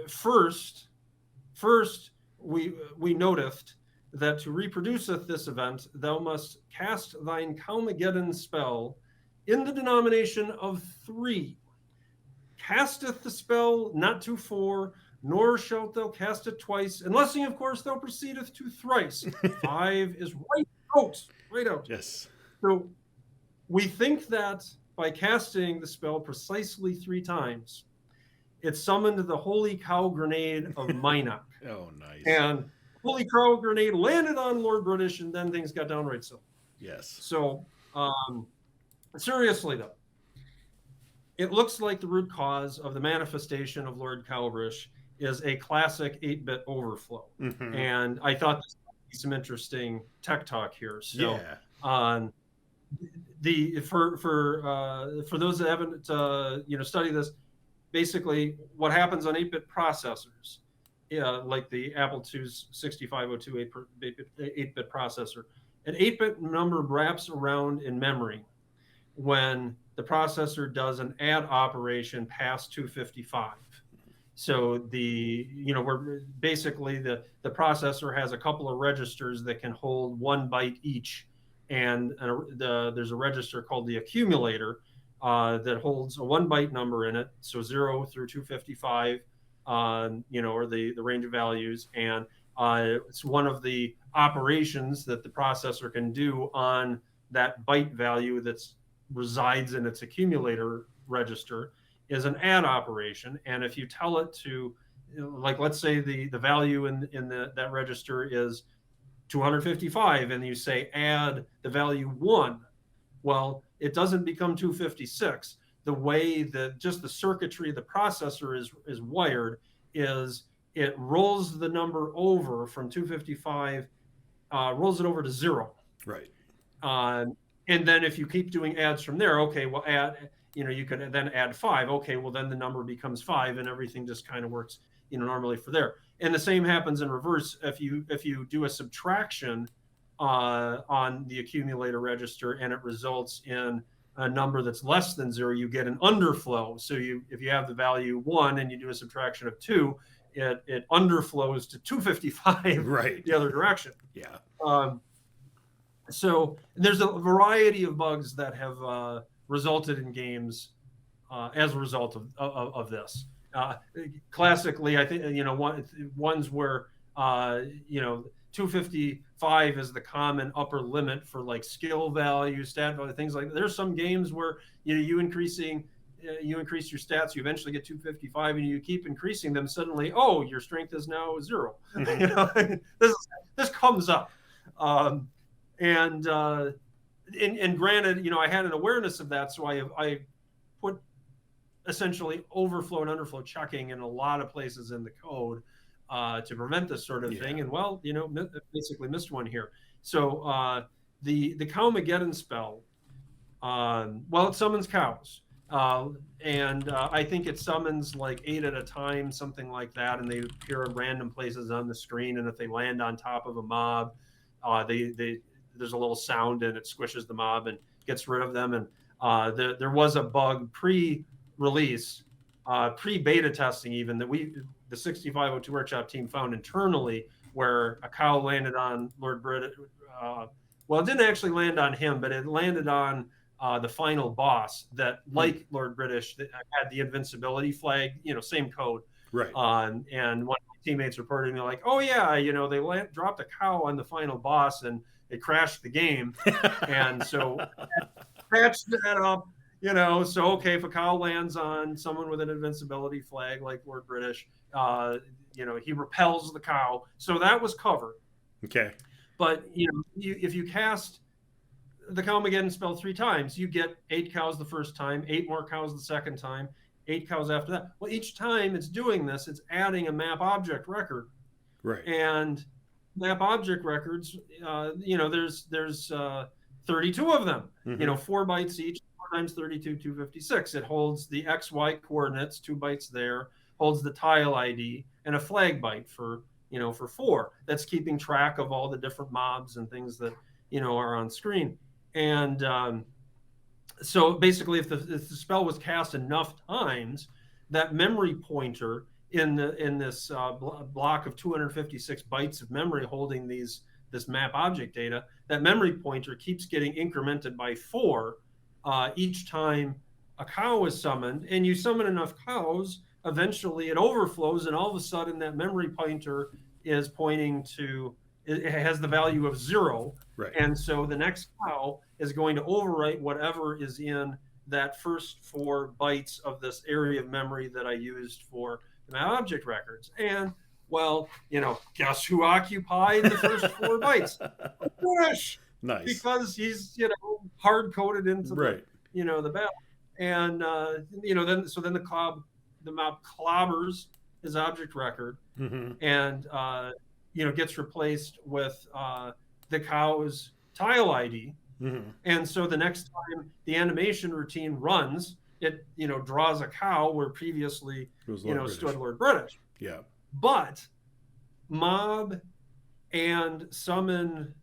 S2: first we noticed that to reproduceth this event, thou must cast thine Cowmageddon spell in the denomination of 3. Casteth the spell not to 4, nor shalt thou cast it twice, unless, of course, thou proceedeth to thrice. 5 is right out, right out.
S1: Yes.
S2: So we think that by casting the spell precisely 3 times, it summoned the Holy Cow Grenade of Minot.
S1: Oh, nice.
S2: And Holy Cow Grenade landed on Lord British, and then things got downright silly.
S1: Yes.
S2: So, seriously, though, it looks like the root cause of the manifestation of Lord Cowbrish is a classic 8-bit overflow.
S1: Mm-hmm.
S2: And I thought this would be some interesting tech talk here. So,
S1: yeah.
S2: For those that haven't studied this, basically what happens on 8-bit processors, like the Apple II's 6502 8-bit processor, an 8-bit number wraps around in memory when the processor does an add operation past 255. So where basically the processor has a couple of registers that can hold 1 byte each, and there's a register called the accumulator that holds a 1 byte number in it, so 0 through 255, or the range of values, and it's one of the operations that the processor can do on that byte value that's resides in its accumulator register is an add operation. And if you tell it to, like, let's say the value in that register is 255, and you say add the value 1, well, it doesn't become 256. The way that just the circuitry of the processor is wired is it rolls the number over from 255, rolls it over to 0.
S1: Right.
S2: And then if you keep doing adds from there, okay, well, you could then add 5. Okay, well, then the number becomes 5, and everything just kind of works, normally for there. And the same happens in reverse. If you do a subtraction on the accumulator register and it results in a number that's less than 0, you get an underflow. So if you have the value 1 and you do a subtraction of 2, it underflows to 255,
S1: right,
S2: the other direction.
S1: Yeah.
S2: So there's a variety of bugs that have resulted in games as a result of this. Classically, I think ones where 255 is the common upper limit for like skill value, stat value, things like that. There's some games where you increase your stats, you eventually get 255, and you keep increasing them. Suddenly, your strength is now 0.
S1: Mm-hmm.
S2: This comes up. And granted, I had an awareness of that, so I put essentially overflow and underflow checking in a lot of places in the code to prevent this sort of thing. And basically missed one here. So the Cowmageddon spell, it summons cows, and I think it summons like 8 at a time, something like that, and they appear at random places on the screen. And if they land on top of a mob, there's a little sound and it squishes the mob and gets rid of them. And there was a bug pre-release, pre-beta testing even, that the 6502 workshop team found internally, where a cow landed on Lord British. It didn't actually land on him, but it landed on the final boss that, like Lord British, that had the invincibility flag, same code.
S1: Right.
S2: And one of my teammates reported to me like, they dropped a cow on the final boss and it crashed the game. And so patched that up, so, okay, if a cow lands on someone with an invincibility flag like Lord British, he repels the cow. So that was covered.
S1: Okay.
S2: But, if you cast the Cowmageddon spell 3 times, you get 8 cows the first time, 8 more cows the second time, 8 cows after that. Well, each time it's doing this, it's adding a map object record.
S1: Right.
S2: And map object records, there's 32 of them,
S1: mm-hmm.
S2: 4 bytes each, 4 times 32, 256. It holds the XY coordinates, 2 bytes there, holds the tile ID, and a flag byte for 4. That's keeping track of all the different mobs and things that, are on screen. And so basically, if the spell was cast enough times, that memory pointer in this block of 256 bytes of memory holding this map object data, that memory pointer keeps getting incremented by 4 each time a cow is summoned. And you summon enough cows, eventually it overflows, and all of a sudden that memory pointer is pointing to, it has the value of 0.
S1: Right.
S2: And so the next cow is going to overwrite whatever is in that first 4 bytes of this area of memory that I used for my object records. And well, guess who occupied the first 4 bytes? British.
S1: Nice.
S2: Because he's, hard coded into
S1: right.
S2: the battle. And then the mob clobbers his object record, and gets replaced with the cow's tile ID. And so the next time the animation routine runs, it draws a cow where previously stood Lord British.
S1: Yeah.
S2: But mob and summoned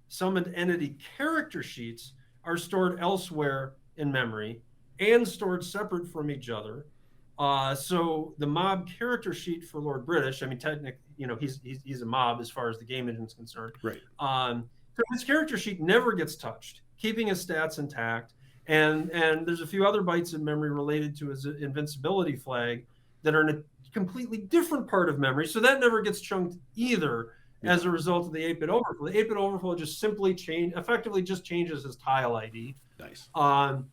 S2: entity character sheets are stored elsewhere in memory and stored separate from each other. So the mob character sheet for Lord British, I mean, technically, he's a mob as far as the game engine is concerned.
S1: Right.
S2: So his character sheet never gets touched, keeping his stats intact. And there's a few other bytes of memory related to his invincibility flag that are in a completely different part of memory. So that never gets chunked either. Yeah. As a result of the 8-bit overflow. The 8-bit overflow just simply effectively just changes his tile ID.
S1: Nice.
S2: And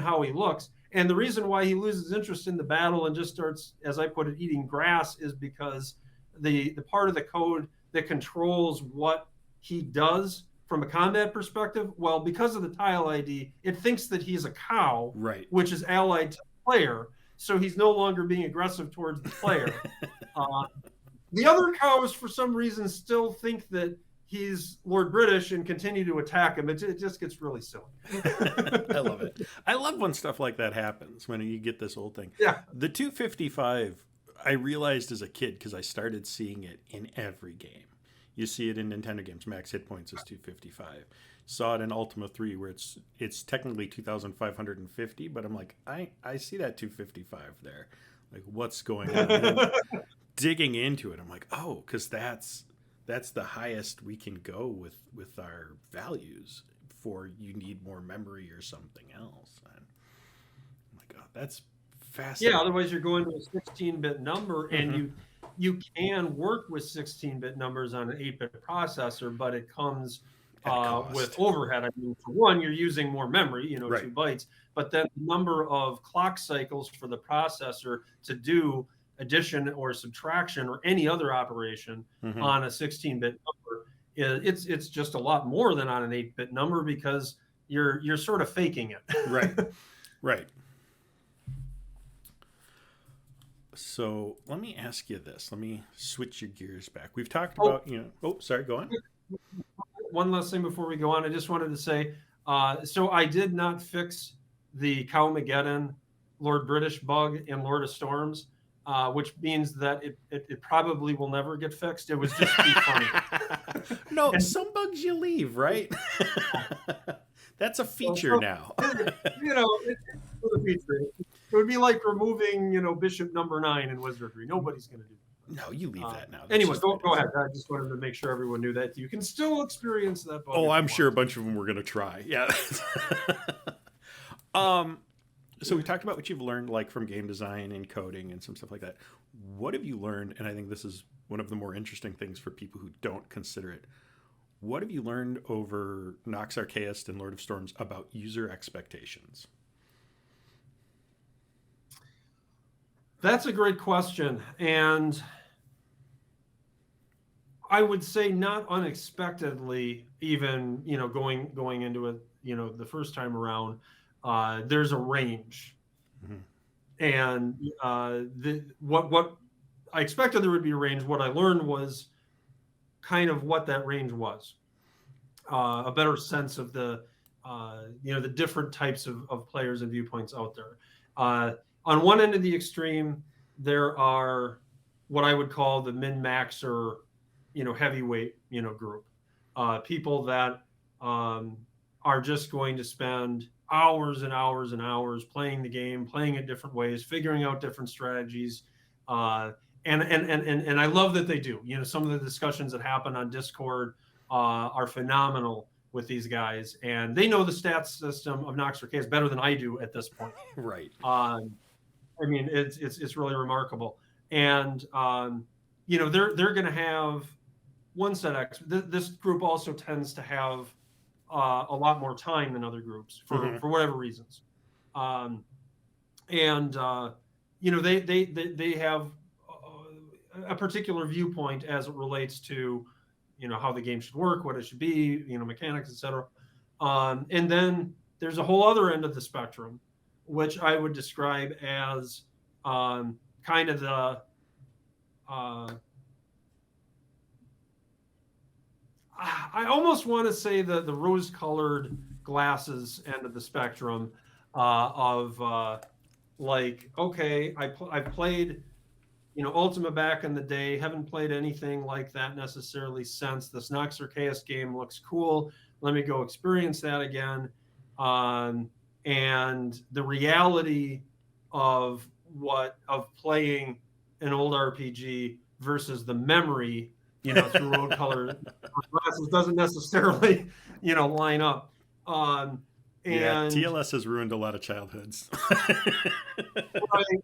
S2: how he looks. And the reason why he loses interest in the battle and just starts, as I put it, eating grass is because the part of the code that controls what he does from a combat perspective, well, because of the tile ID, it thinks that he's a cow,
S1: right,
S2: which is allied to the player. So he's no longer being aggressive towards the player. The other cows, for some reason, still think that he's Lord British and continue to attack him. It just gets really silly.
S1: I love it. I love when stuff like that happens, when you get this old thing.
S2: Yeah.
S1: The 255, I realized as a kid, because I started seeing it in every game. You see it in Nintendo games. Max hit points is 255. Saw it in Ultima 3, where it's technically 2,550, but I'm like, I see that 255 there. Like, what's going on? Digging into it, I'm like, oh, because that's the highest we can go with our values for you need more memory or something else. And I'm like, oh, that's fascinating.
S2: Yeah, otherwise you're going to a 16-bit number, and you can work with 16-bit numbers on an 8-bit processor, but it comes with overhead. I mean, for one, you're using more memory,
S1: right.
S2: 2 bytes, but then the number of clock cycles for the processor to do addition or subtraction or any other operation on a 16-bit number, it's just a lot more than on an 8-bit number, because you're sort of faking it.
S1: Right. So let me ask you this. Let me switch your gears back. We've talked about, sorry, go on.
S2: One last thing before we go on. I just wanted to say, so I did not fix the Cowmageddon Lord British bug in Lord of Storms. Which means that it probably will never get fixed. It was just too funny.
S1: No, some bugs you leave, right? That's a feature now.
S2: It's a feature. It would be like removing, Bishop number 9 in Wizardry. Nobody's going to do that.
S1: No, you leave that now.
S2: Anyway, go ahead. I just wanted to make sure everyone knew that you can still experience that bug.
S1: Oh, I'm sure a bunch of them were going to try. Yeah. So we talked about what you've learned, like from game design and coding and some stuff like that. What have you learned? And I think this is one of the more interesting things for people who don't consider it. What have you learned over Nox Archaist and Lord of Storms about user expectations?
S2: That's a great question. And I would say not unexpectedly, even, going into it, the first time around, there's a range, and what I expected there would be a range. What I learned was kind of what that range was, a better sense of the different types of players and viewpoints out there. On one end of the extreme, there are what I would call the min-maxer, heavyweight, group, people that are just going to spend hours and hours and hours playing the game, playing it different ways, figuring out different strategies. And I love that they do. Some of the discussions that happen on Discord are phenomenal with these guys, and they know the stats system of Nox Archaist better than I do at this point.
S1: Right.
S2: I mean, it's really remarkable. And they're going to have one set X. This group also tends to have a lot more time than other groups for whatever reasons. And they have a particular viewpoint as it relates to how the game should work, what it should be, mechanics, etc. And then there's a whole other end of the spectrum, which I would describe as kind of the I almost want to say the rose-colored glasses end of the spectrum of like, okay, I've played Ultima back in the day, haven't played anything like that necessarily since. This Nox Archaist game looks cool. Let me go experience that again. And the reality of playing an old RPG versus the memory, through road color glasses doesn't necessarily, line up. And
S1: TLS has ruined a lot of childhoods.
S2: Right,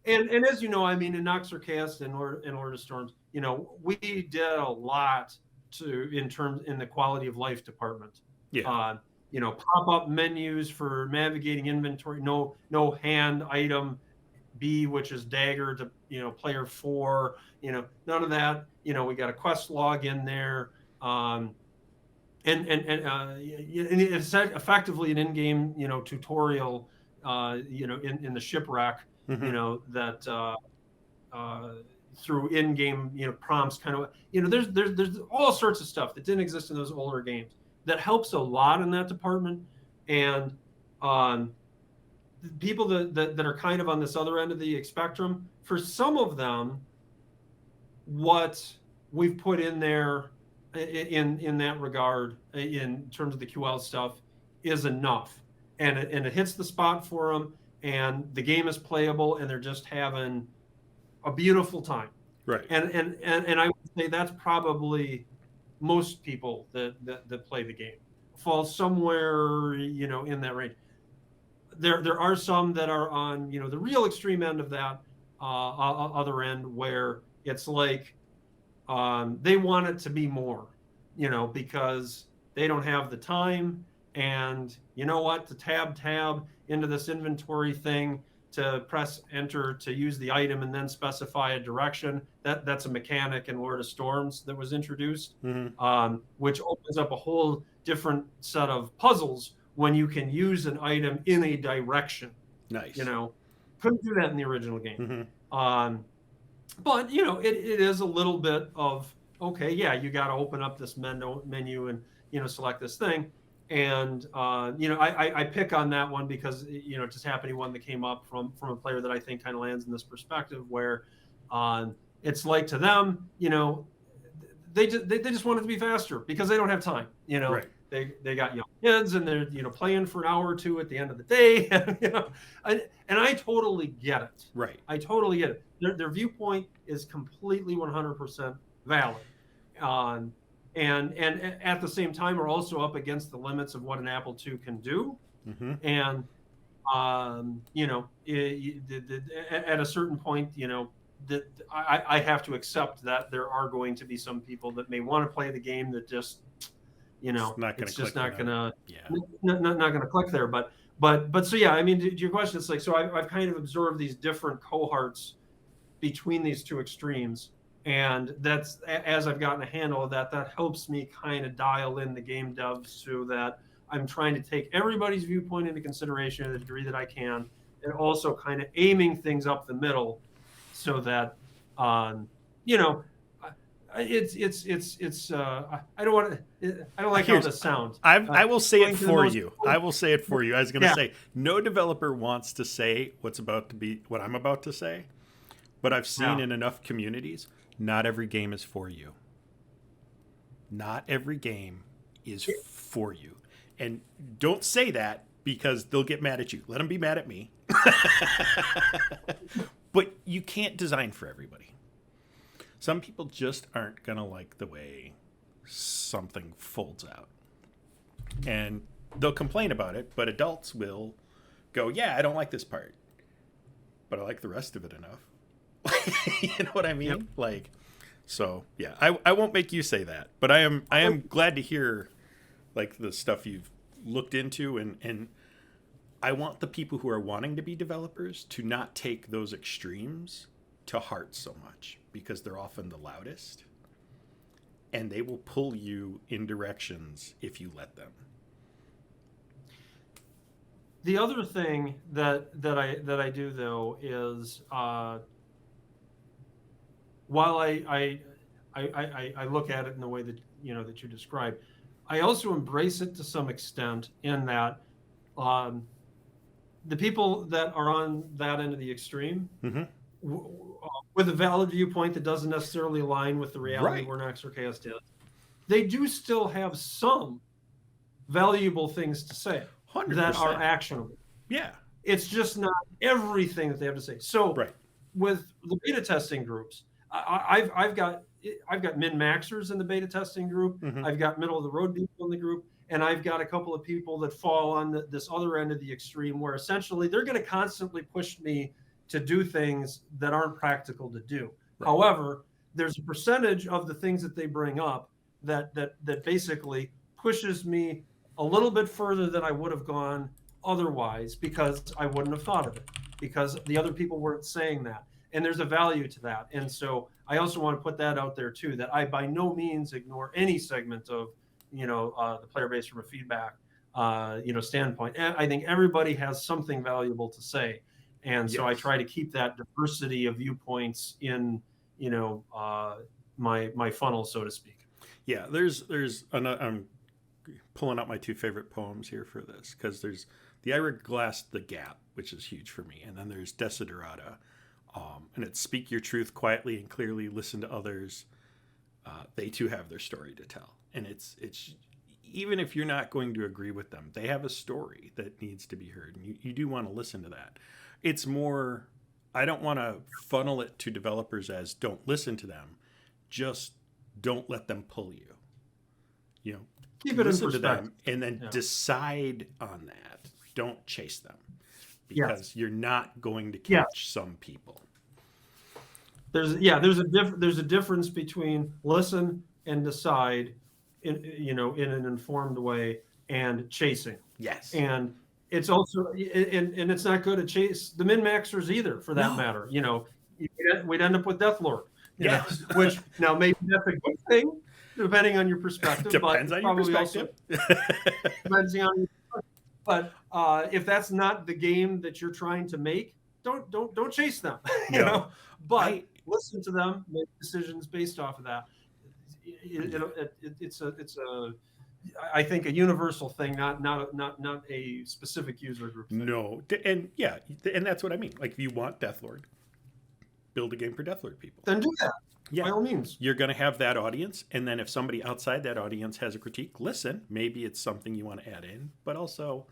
S2: and as you know, I mean, in Nox Archaist and Lord of Storms, we did a lot in the quality of life department.
S1: Yeah.
S2: Pop-up menus for navigating inventory, no hand item B, which is dagger to player 4, none of that. We got a quest log in there, and it's effectively an in-game tutorial in the shipwreck, that through in-game prompts, kind of there's all sorts of stuff that didn't exist in those older games that helps a lot in that department. And people that are kind of on this other end of the spectrum, for some of them, what we've put in there in that regard, in terms of the QL stuff, is enough, and it hits the spot for them, and the game is playable, and they're just having a beautiful time.
S1: Right.
S2: And I would say that's probably most people that play the game fall somewhere in that range. There are some that are on the real extreme end of that other end, where it's like they want it to be more, because they don't have the time, and to tab into this inventory thing, to press enter to use the item and then specify a direction. That's a mechanic in Lord of Storms that was introduced, which opens up a whole different set of puzzles when you can use an item in a direction.
S1: Nice.
S2: Couldn't do that in the original game. But it is a little bit of, okay, yeah, you got to open up this menu and select this thing. And I pick on that one because it just happened to be one that came up from a player that I think kind of lands in this perspective, where it's like, to them, they just want it to be faster because they don't have time.
S1: Right.
S2: They got young kids, and they're playing for an hour or two at the end of the day. And I totally get it.
S1: Right.
S2: I totally get it. Their viewpoint is completely 100% valid. And at the same time are also up against the limits of what an Apple II can do. And at a certain point, that I have to accept that there are going to be some people that may want to play the game that just it's just not gonna click there. But so yeah, I mean, to your question, it's like, so I've kind of observed these different cohorts between these two extremes. And that's, as I've gotten a handle of that helps me kind of dial in the game dev, so that I'm trying to take everybody's viewpoint into consideration to the degree that I can, and also kind of aiming things up the middle, so that it's I don't like how this sounds.
S1: I will say it for you. I will say it for you. I was going to say, no developer wants to say what I'm about to say, but I've seen in enough communities, not every game is for you. Not every game is for you. And don't say that, because they'll get mad at you. Let them be mad at me. But you can't design for everybody. Some people just aren't going to like the way something folds out. And they'll complain about it, but adults will go, yeah, I don't like this part, but I like the rest of it enough. You know what I mean?
S2: Yep.
S1: Like, so yeah, I won't make you say that, but I am glad to hear like the stuff you've looked into, and I want the people who are wanting to be developers to not take those extremes to heart so much, because they're often the loudest and they will pull you in directions if you let them.
S2: The other thing that I do though is while I look at it in the way that that you described, I also embrace it to some extent in that the people that are on that end of the extreme,
S1: Mm-hmm.
S2: With a valid viewpoint that doesn't necessarily align with the reality
S1: Right.
S2: where Nox Archaist is, they do still have some valuable things to say
S1: 100%.
S2: that are actionable.
S1: Yeah.
S2: It's just not everything that they have to say. So
S1: Right.
S2: with the beta testing groups, I've got min-maxers in the beta testing group.
S1: Mm-hmm.
S2: I've got middle of the road people in the group, and I've got a couple of people that fall on this other end of the extreme, where essentially they're going to constantly push me to do things that aren't practical to do.
S1: Right.
S2: However, there's a percentage of the things that they bring up that basically pushes me a little bit further than I would have gone otherwise, because I wouldn't have thought of it, because the other people weren't saying that. And there's a value to that. And so I also want to put that out there too, that I by no means ignore any segment of, the player base from a feedback, standpoint. And I think everybody has something valuable to say. And so I try to keep that diversity of viewpoints in, my funnel, so to speak.
S1: Yeah. There's another, I'm pulling out my two favorite poems here for this, because there's the Ira Glass, The Gap, which is huge for me. And then there's Desiderata. And it's speak your truth quietly and clearly, listen to others. They too have their story to tell. And it's even if you're not going to agree with them, they have a story that needs to be heard. And you do want to listen to that. It's more, I don't want to funnel it to developers as don't listen to them. Just don't let them pull you.
S2: Keep it in perspective.
S1: To them and then decide on that. Don't chase them, because you're not going to catch some people.
S2: There's a difference between listen and decide in an informed way and chasing.
S1: Yes.
S2: And it's also and it's not good to chase the min-maxers either, for that matter. We'd end up with Deathlord. Which now maybe that's a good thing, depending on your perspective.
S1: Depends on your perspective.
S2: Depending on your perspective. But if that's not the game that you're trying to make, don't chase them. But listen to them, make decisions based off of that. It's I think a universal thing, not a specific user group thing.
S1: No, and that's what I mean. Like, if you want Deathlord, build a game for Deathlord people.
S2: Then do that.
S1: Yeah.
S2: By all means.
S1: You're going to have that audience, and then if somebody outside that audience has a critique, listen. Maybe it's something you want to add in, but also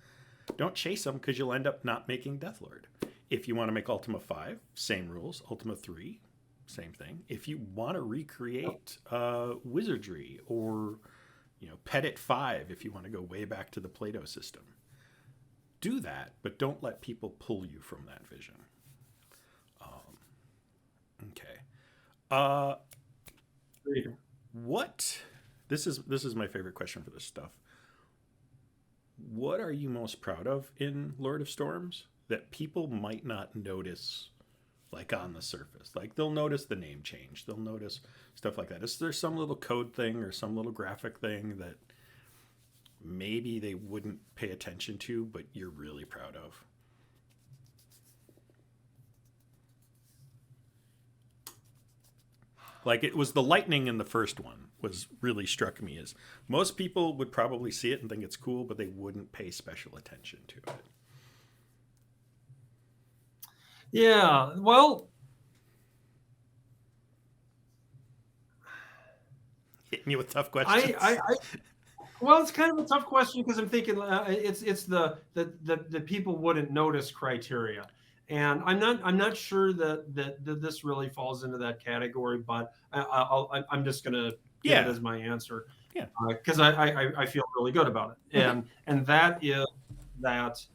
S1: don't chase them, because you'll end up not making Deathlord. If you want to make Ultima 5, same rules. Ultima 3, same thing. If you want to recreate Wizardry, or Petit 5, if you want to go way back to the Plato system, do that, but don't let people pull you from that vision. Okay. What? This is my favorite question for this stuff. What are you most proud of in Lord of Storms that people might not notice, like on the surface? Like, they'll notice the name change. They'll notice stuff like that. Is there some little code thing or some little graphic thing that maybe they wouldn't pay attention to, but you're really proud of? Like, it was the lightning in the first one was really struck me as most people would probably see it and think it's cool, but they wouldn't pay special attention to it.
S2: Yeah, well,
S1: hitting you with tough questions.
S2: Well, it's kind of a tough question, because I'm thinking it's the people wouldn't notice criteria. And I'm not sure that this really falls into that category, but I'm just going to give it as my answer, because I feel really good about it, and that is that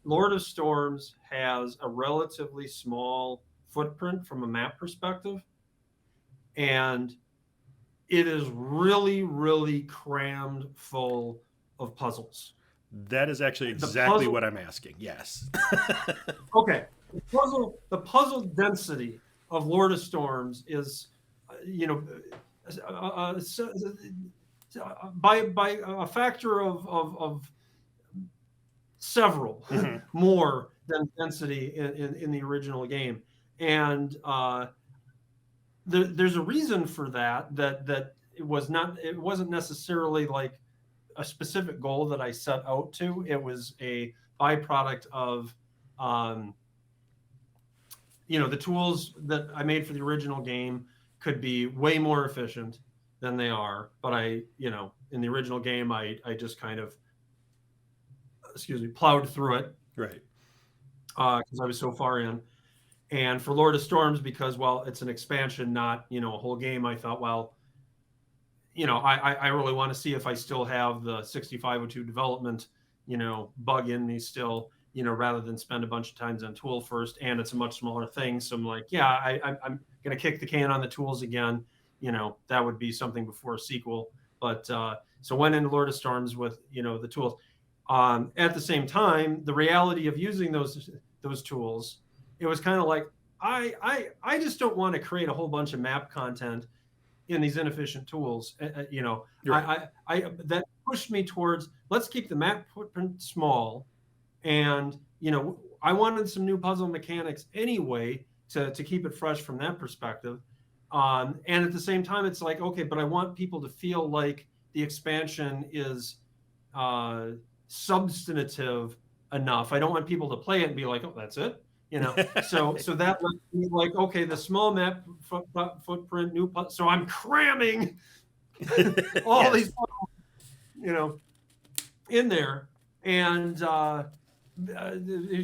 S2: Lord of Storms has a relatively small footprint from a map perspective, and it is really, really crammed full of puzzles.
S1: That is actually
S2: The
S1: exactly
S2: puzzle,
S1: what I'm asking. Yes.
S2: okay, the puzzle density of Lord of Storms is, you know, by a factor of several
S1: Hmm.
S2: more than density in the original game, and there's a reason for that. That it wasn't necessarily like a specific goal that I set out to. It was a byproduct of um, the tools that I made for the original game could be way more efficient than they are. But in the original game, I just kind of, excuse me, plowed through it
S1: Right.
S2: because I was so far in. And for Lord of Storms, because, well, it's an expansion, not, a whole game, I thought, well, I really want to see if I still have the 6502 development, bug in me still, rather than spend a bunch of times on tool first. And it's a much smaller thing. So I'm like, yeah, I'm going to kick the can on the tools again. That would be something before a sequel. But so went into Lord of Storms with, the tools. At the same time, the reality of using those tools, it was kind of like, I just don't want to create a whole bunch of map content in these inefficient tools.
S1: Right.
S2: I that pushed me towards, let's keep the map footprint small, and I wanted some new puzzle mechanics anyway to keep it fresh from that perspective. And at the same time, it's like, okay, but I want people to feel like the expansion is uh, substantive enough. I don't want people to play it and be like, oh, that's it. So that lets me, like, okay, the small map footprint, so I'm cramming all
S1: Yes.
S2: these, in there, and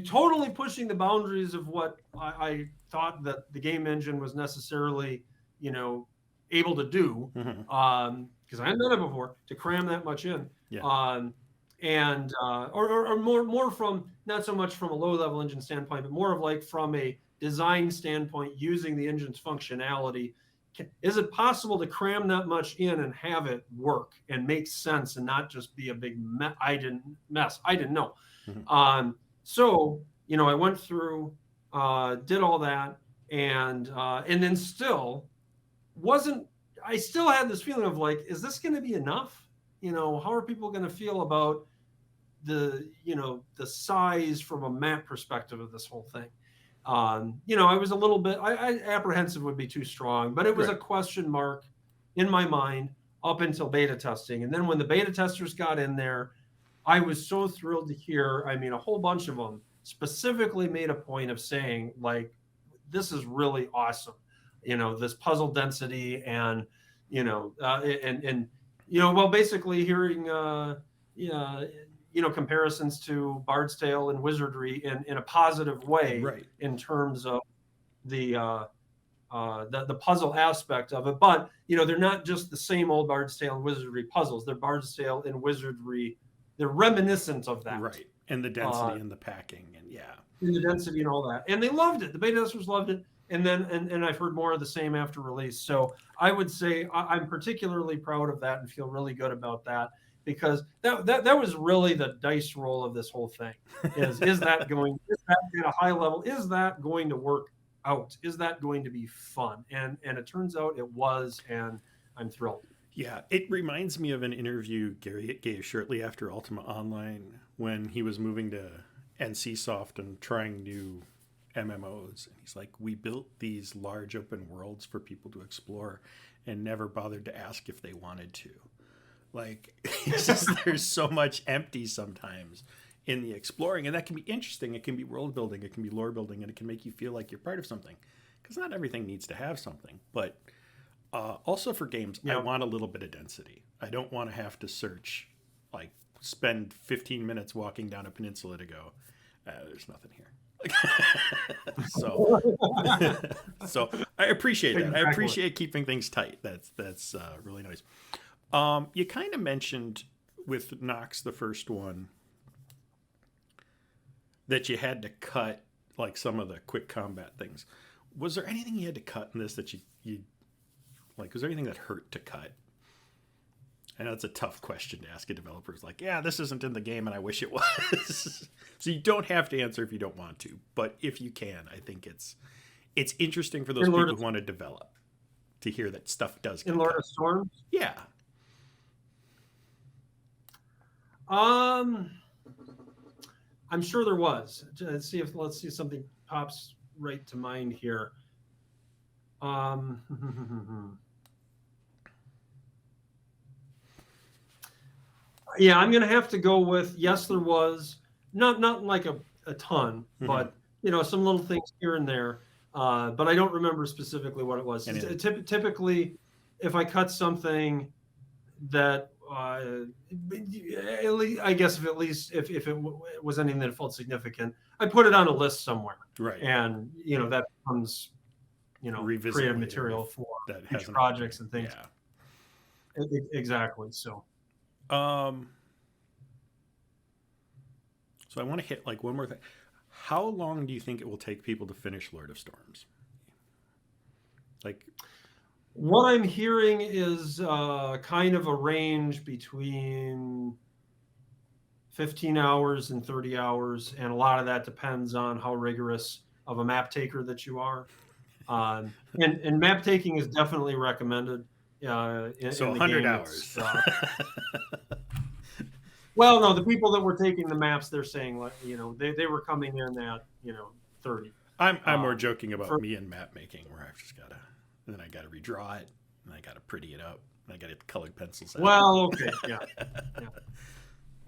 S2: totally pushing the boundaries of what I thought that the game engine was necessarily, able to do,
S1: Hmm.
S2: because I hadn't done it before, to cram that much in.
S1: Yeah.
S2: And or more from, not so much from a low level engine standpoint, but more of like from a design standpoint, using the engine's functionality. Is it possible to cram that much in and have it work and make sense and not just be a big mess? I didn't know.
S1: Hmm.
S2: So I went through, did all that, and then still wasn't. I still had this feeling of like, is this going to be enough? How are people going to feel about the size from a map perspective of this whole thing? I was a little bit, apprehensive would be too strong, but it was
S1: Right.
S2: a question mark in my mind up until beta testing. And then when the beta testers got in there, I was so thrilled to hear. I mean, a whole bunch of them specifically made a point of saying, like, this is really awesome. This puzzle density, and well, basically hearing yeah, comparisons to Bard's Tale and Wizardry in a positive way
S1: Right.
S2: in terms of the the puzzle aspect of it. But they're not just the same old Bard's Tale and Wizardry puzzles. They're Bard's Tale and Wizardry. They're reminiscent of that.
S1: Right. And the
S2: Uh,
S1: density and the packing and yeah.
S2: in the density and all that, and they loved it. The beta testers loved it, and then and I've heard more of the same after release. So I would say I'm particularly proud of that and feel really good about that, because that was really the dice roll of this whole thing. Is that going? Is that at a high level? Is that going to work out? Is that going to be fun? And it turns out it was, and I'm thrilled.
S1: Yeah, it reminds me of an interview Gary gave shortly after Ultima Online when he was moving to NCSoft and trying new MMOs. And he's like, we built these large open worlds for people to explore and never bothered to ask if they wanted to. Like, it's just, there's so much empty sometimes in the exploring. And that can be interesting. It can be world building, it can be lore building, and it can make you feel like you're part of something. Because not everything needs to have something. But also for games, I
S2: Yeah.
S1: want a little bit of density. I don't want to have to search, like spend 15 minutes walking down a peninsula to go, there's nothing here. so, so I appreciate that. I
S2: Exactly.
S1: appreciate keeping things tight. That's really nice. You kind of mentioned with Nox, the first one, that you had to cut like some of the quick combat things. Was there anything you had to cut in this that you like? Was there anything that hurt to cut? I know it's a tough question to ask a developer. It's like, yeah, this isn't in the game, and I wish it was. So you don't have to answer if you don't want to, but if you can, I think it's interesting for those people who want to develop to hear that stuff does get
S2: in Lord
S1: cut.
S2: of Storms.
S1: Yeah.
S2: I'm sure there was. Let's see if something pops right to mind here. Yeah, I'm gonna have to go with yes. There was not like a ton, but some little things here and there. But I don't remember specifically what it was. Typically, if I cut something that I guess if it was anything that felt significant, I put it on a list somewhere,
S1: right?
S2: And that becomes creative material for future projects and things. Yeah. Exactly. So
S1: I want to hit like one more thing. How long do you think it will take people to finish Lord of Storms? Like,
S2: what I'm hearing is kind of a range between 15 hours and 30 hours. And a lot of that depends on how rigorous of a map taker that you are. And map taking is definitely recommended.
S1: So 100 hours.
S2: Well, no, the people that were taking the maps, they're saying, like, they were coming in at, 30.
S1: I'm more joking about me and map making, where I've just got to, and then I got to redraw it, and I got to pretty it up, and I got to get the colored pencils out.
S2: Well, okay, yeah.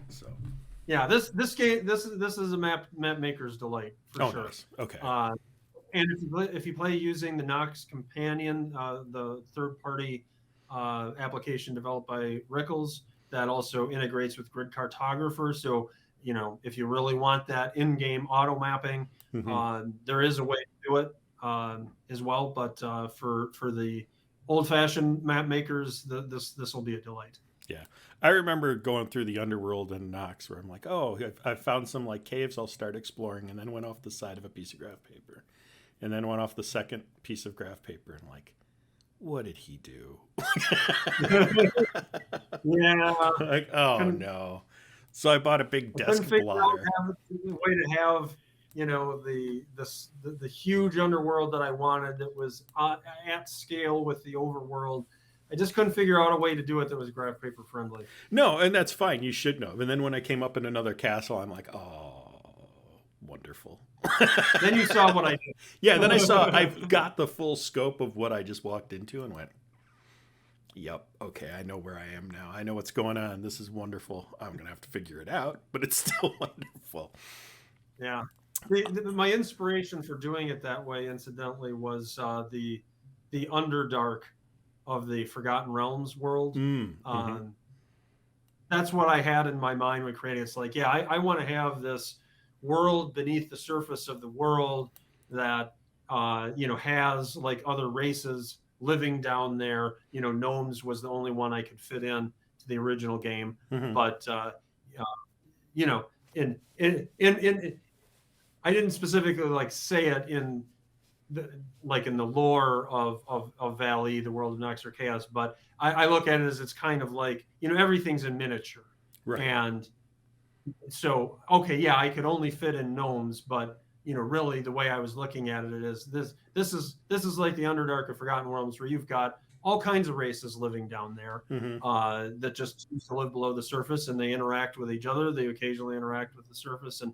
S1: So.
S2: Yeah, this game, this is a map maker's delight for sure.
S1: Nice. Okay.
S2: And if you play using the Nox Companion, the third-party application developed by Rickles, that also integrates with Grid Cartographer. So, if you really want that in-game auto mapping, there is a way to do it as well. But for the old-fashioned map makers, this will be a delight.
S1: Yeah, I remember going through the underworld in Nox, where I'm like, oh, I found some like caves I'll start exploring, and then went off the side of a piece of graph paper, and then went off the second piece of graph paper, and like, what did he do?
S2: Yeah.
S1: Like, oh no. So I bought a big desk blotter.
S2: A way to have, the huge underworld that I wanted that was at scale with the overworld. I just couldn't figure out a way to do it that was graph paper friendly.
S1: No, and that's fine. You should know. And then when I came up in another castle, I'm like, oh, wonderful.
S2: Then you saw what I did.
S1: Yeah, then I've got the full scope of what I just walked into and went, yep, okay, I know where I am now. I know what's going on. This is wonderful. I'm going to have to figure it out, but it's still wonderful.
S2: Yeah. My inspiration for doing it that way, incidentally, was the Underdark of the Forgotten Realms world. That's what I had in my mind when creating it. It's like, yeah, I want to have this world beneath the surface of the world that has like other races living down there. Gnomes was the only one I could fit in to the original game, but in I didn't specifically like say it in the lore of Valley, the world of Nox Archaist, but I look at it as it's kind of like everything's in miniature,
S1: right?
S2: And so, okay, yeah, I could only fit in gnomes, but really the way I was looking at it is this is like the Underdark of Forgotten Realms, where you've got all kinds of races living down there that just choose to live below the surface, and they interact with each other. They occasionally interact with the surface, and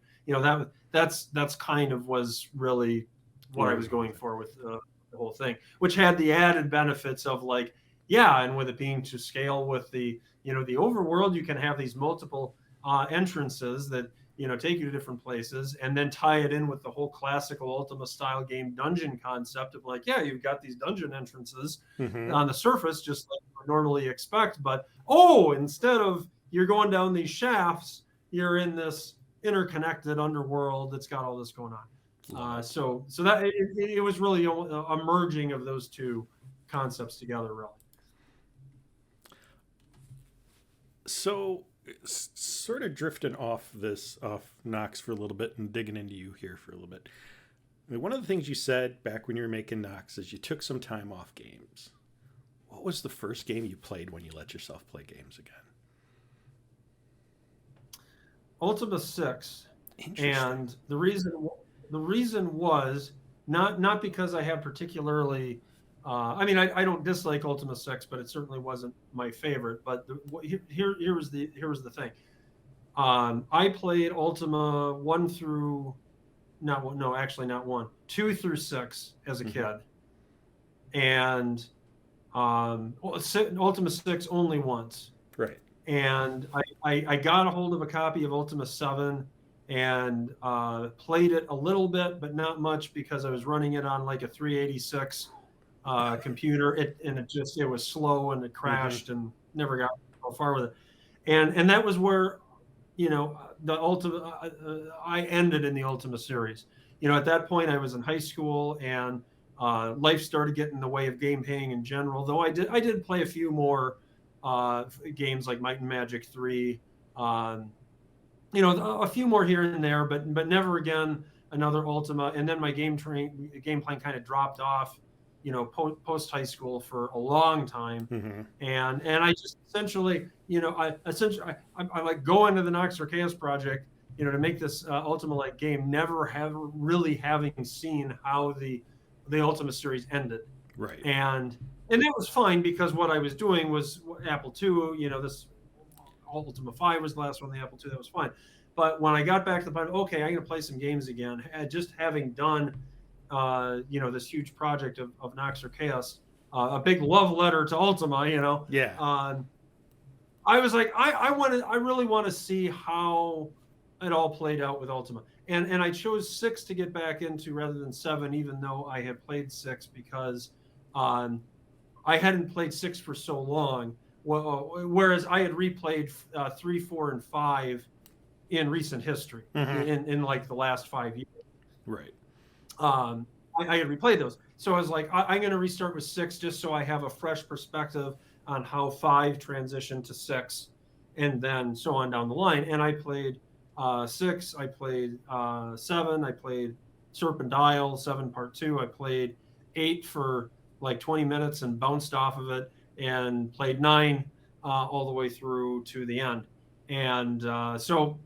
S2: that's kind of was really what I was going for with the whole thing, which had the added benefits of like, yeah, and with it being to scale with the the overworld, you can have these multiple entrances that take you to different places, and then tie it in with the whole classical Ultima style game dungeon concept of like, yeah, you've got these dungeon entrances on the surface, just like you normally expect, but instead of you're going down these shafts, you're in this interconnected underworld that's got all this going on. So that it was really a merging of those two concepts together, really.
S1: So Sort of drifting off Nox for a little bit and digging into you here for a little bit. I mean, one of the things you said back when you were making Nox is you took some time off games. What was the first game you played when you let yourself play games again?
S2: Ultima 6.
S1: Interesting.
S2: And the reason was not because I have particularly I mean, I don't dislike Ultima 6, but it certainly wasn't my favorite. But here was the thing. I played Ultima 1 through not 1, 2 through 6 as a kid, and Ultima 6 only once.
S1: Right.
S2: And I got a hold of a copy of Ultima 7 and played it a little bit, but not much because I was running it on like a 386 computer. It was slow and it crashed and never got so far with it. And that was where, the Ultima, I ended in the Ultima series. At that point I was in high school and life started getting in the way of game playing in general, though I did play a few more games like Might and Magic 3, a few more here and there, but never again another Ultima. And then my game playing kind of dropped off, post high school for a long time. And I just essentially, I like go into the Nox Archaist project, to make this Ultima like game, never really having seen how the Ultima series ended.
S1: Right.
S2: And that was fine because what I was doing was Apple II, this Ultima 5 was the last one, the Apple II, that was fine. But when I got back to the point, okay, I'm going to play some games again, just having done, this huge project of Nox Archaist, a big love letter to Ultima,
S1: Yeah.
S2: I was like, I really want to see how it all played out with Ultima. And I chose 6 to get back into rather than 7, even though I had played 6 because I hadn't played 6 for so long. Whereas I had replayed 3, 4, and 5 in recent history, in like the last 5 years.
S1: Right.
S2: I had replayed those. So I was like, I'm going to restart with 6 just so I have a fresh perspective on how 5 transitioned to 6 and then so on down the line. And I played 6, I played 7, I played Serpent Isle, 7 Part 2. I played 8 for like 20 minutes and bounced off of it, and played 9 all the way through to the end. And so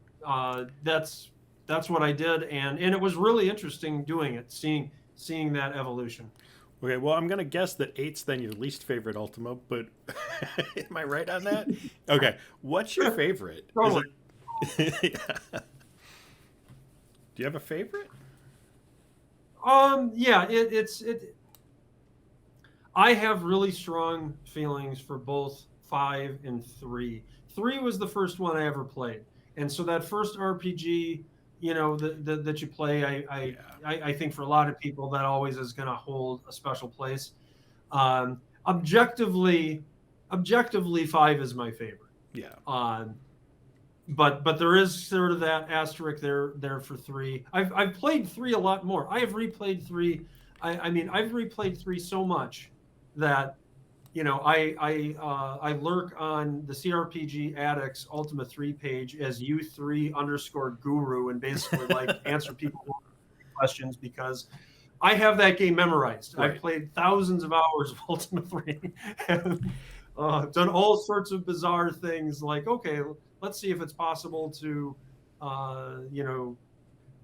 S2: that's what I did, and it was really interesting doing it, seeing that evolution.
S1: Okay, well, I'm gonna guess that 8's then your least favorite Ultima, but am I right on that? Okay, what's your favorite?
S2: Totally.
S1: Yeah. Do you have a favorite?
S2: Yeah, it's I have really strong feelings for both 5 and 3. 3 was the first one I ever played, and so that first RPG, that you play, I think for a lot of people that always is going to hold a special place. Objectively, 5 is my favorite.
S1: Yeah.
S2: But there is sort of that asterisk there for 3. I've played 3 a lot more. I have replayed 3. I've replayed 3 so much that I lurk on the CRPG Addicts Ultima 3 page as U3_guru and basically like answer people questions because I have that game memorized. Right. I've played thousands of hours of Ultima 3 and done all sorts of bizarre things like, okay, let's see if it's possible to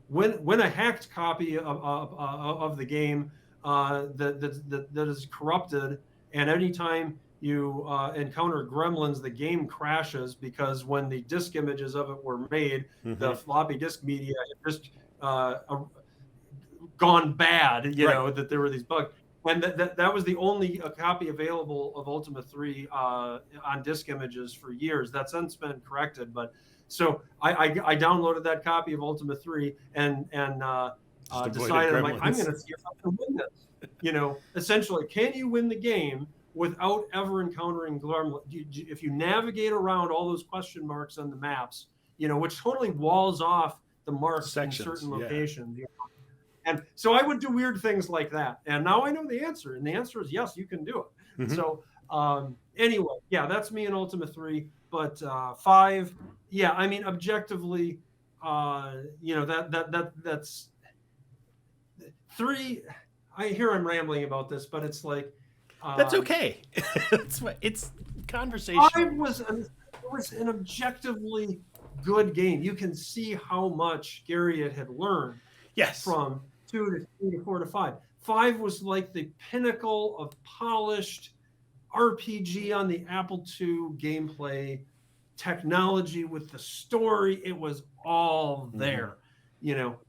S2: win a hacked copy of the game that is corrupted. And anytime you encounter gremlins, the game crashes because when the disk images of it were made, the floppy disk media had just gone bad, that there were these bugs. And that was the only copy available of Ultima 3 on disk images for years. That's since been corrected. But so I downloaded that copy of Ultima 3 and decided I'm going to see if I can win this. Essentially, can you win the game without ever encountering gremlins? If you navigate around all those question marks on the maps, which totally walls off the marks sections, in certain locations. And so I would do weird things like that. And now I know the answer. And the answer is yes, you can do it. So Anyway, yeah, that's me in Ultima 3. But 5, yeah, I mean, objectively, that's 3. I hear I'm rambling about this, but it's like
S1: That's
S2: um,
S1: okay. It's
S2: 5
S1: conversational.
S2: was an objectively good game. You can see how much Garriott had learned
S1: Yes.
S2: from 2 to 3 to 4 to 5. 5 was like the pinnacle of polished RPG on the Apple II gameplay, technology with the story. It was all
S1: Mm-hmm.
S2: there. You know,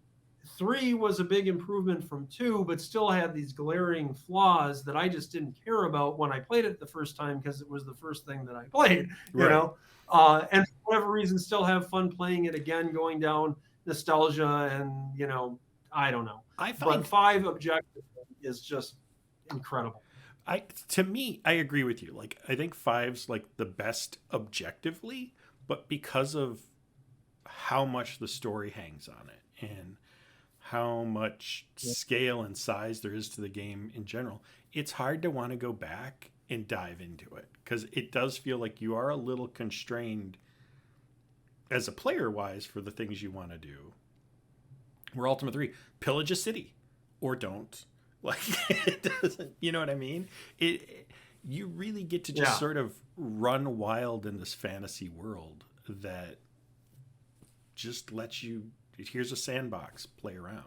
S2: 3 was a big improvement from 2, but still had these glaring flaws that I just didn't care about when I played it the first time because it was the first thing that I played, you
S1: Right.
S2: know. And for whatever reason, still have fun playing it again, going down nostalgia and, I don't know.
S1: I
S2: But
S1: find
S2: 5 objectively is just incredible.
S1: I to me, I agree with you. Like I think five's like the best objectively, but because of how much the story hangs on it and how much scale and size there is to the game in general, it's hard to want to go back and dive into it because it does feel like you are a little constrained as a player wise for the things you want to do. Where Ultima 3, pillage a city or don't. Like it doesn't, you know what I mean? You really get to just
S2: Yeah.
S1: sort of run wild in this fantasy world that just lets you, here's a sandbox, play around.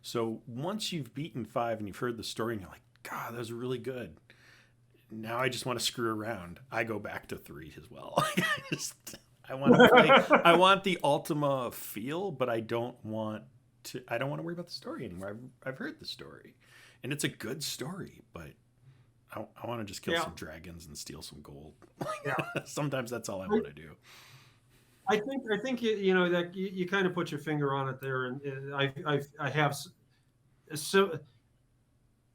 S1: So once you've beaten 5 and you've heard the story and you're like, God, that was really good. Now I just want to screw around. I go back to 3 as well. I want to play. I want the Ultima feel, but I don't want to. I don't want to worry about the story anymore. I've heard the story, and it's a good story, but I want to just kill
S2: Yeah.
S1: some dragons and steal some gold.
S2: Yeah.
S1: Sometimes that's all I want to do.
S2: I think that you kind of put your finger on it there, and I have so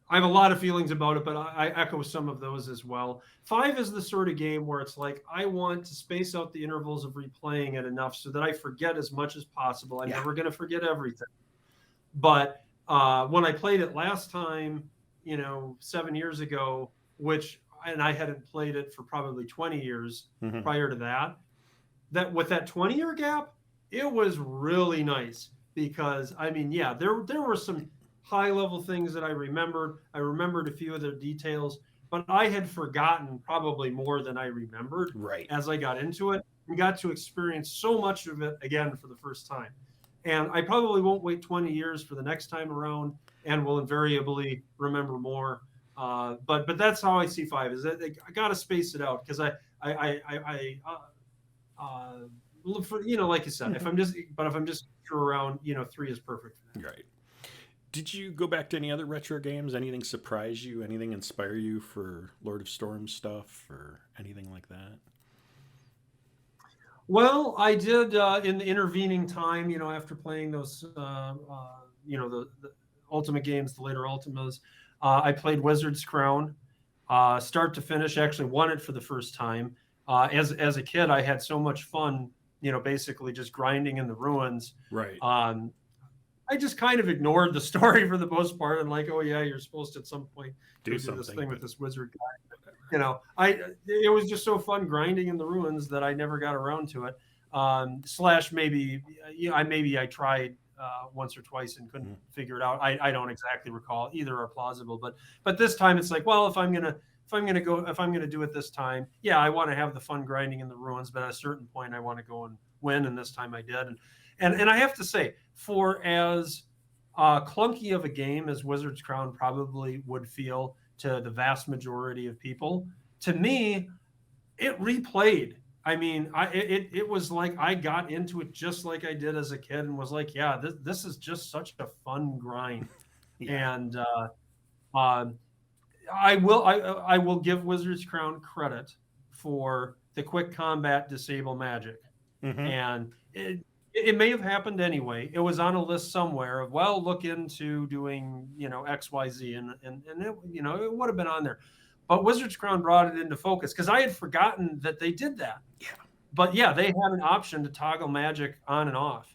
S2: I have a lot of feelings about it, but I echo some of those as well. 5 is the sort of game where it's like I want to space out the intervals of replaying it enough so that I forget as much as possible. I'm
S1: Yeah.
S2: never going to forget everything, but when I played it last time, 7 years ago, and I hadn't played it for probably 20 years
S1: Mm-hmm.
S2: prior to that with that 20-year gap, it was really nice because I mean, yeah, there were some high level things that I remembered. I remembered a few of the details, but I had forgotten probably more than I remembered
S1: Right.
S2: as I got into it and got to experience so much of it again for the first time. And I probably won't wait 20 years for the next time around and will invariably remember more. But that's how I see 5 is that I got to space it out because for, like you said,
S1: Mm-hmm.
S2: if I'm just around, 3 is perfect for that.
S1: Right. Did you go back to any other retro games? Anything surprise you? Anything inspire you for Lord of Storm stuff or anything like that?
S2: Well, I did in the intervening time, after playing those, the Ultimate games, the later Ultimas, I played Wizard's Crown, start to finish. Actually, won it for the first time. As a kid, I had so much fun, basically just grinding in the ruins.
S1: Right.
S2: Um, I just kind of ignored the story for the most part, and like, oh yeah, you're supposed to at some point
S1: Do
S2: go do this
S1: something,
S2: thing with
S1: but
S2: this wizard guy. I it was just so fun grinding in the ruins that I never got around to it. Slash maybe I tried once or twice and couldn't figure it out. I don't exactly recall. Either are plausible, but this time it's like, well, if I'm gonna do it this time, yeah, I want to have the fun grinding in the ruins, but at a certain point I want to go and win, and this time I did. And I have to say, for as clunky of a game as Wizard's Crown probably would feel to the vast majority of people, to me, it replayed. I mean, it was like I got into it just like I did as a kid and was like, yeah, this is just such a fun grind.
S1: yeah.
S2: And uh, I will give Wizard's Crown credit for the quick combat disable magic,
S1: Mm-hmm.
S2: and it may have happened anyway. It was on a list somewhere of, well, look into doing, XYZ, and it, it would have been on there. But Wizard's Crown brought it into focus because I had forgotten that they did that.
S1: Yeah.
S2: But yeah, they had an option to toggle magic on and off.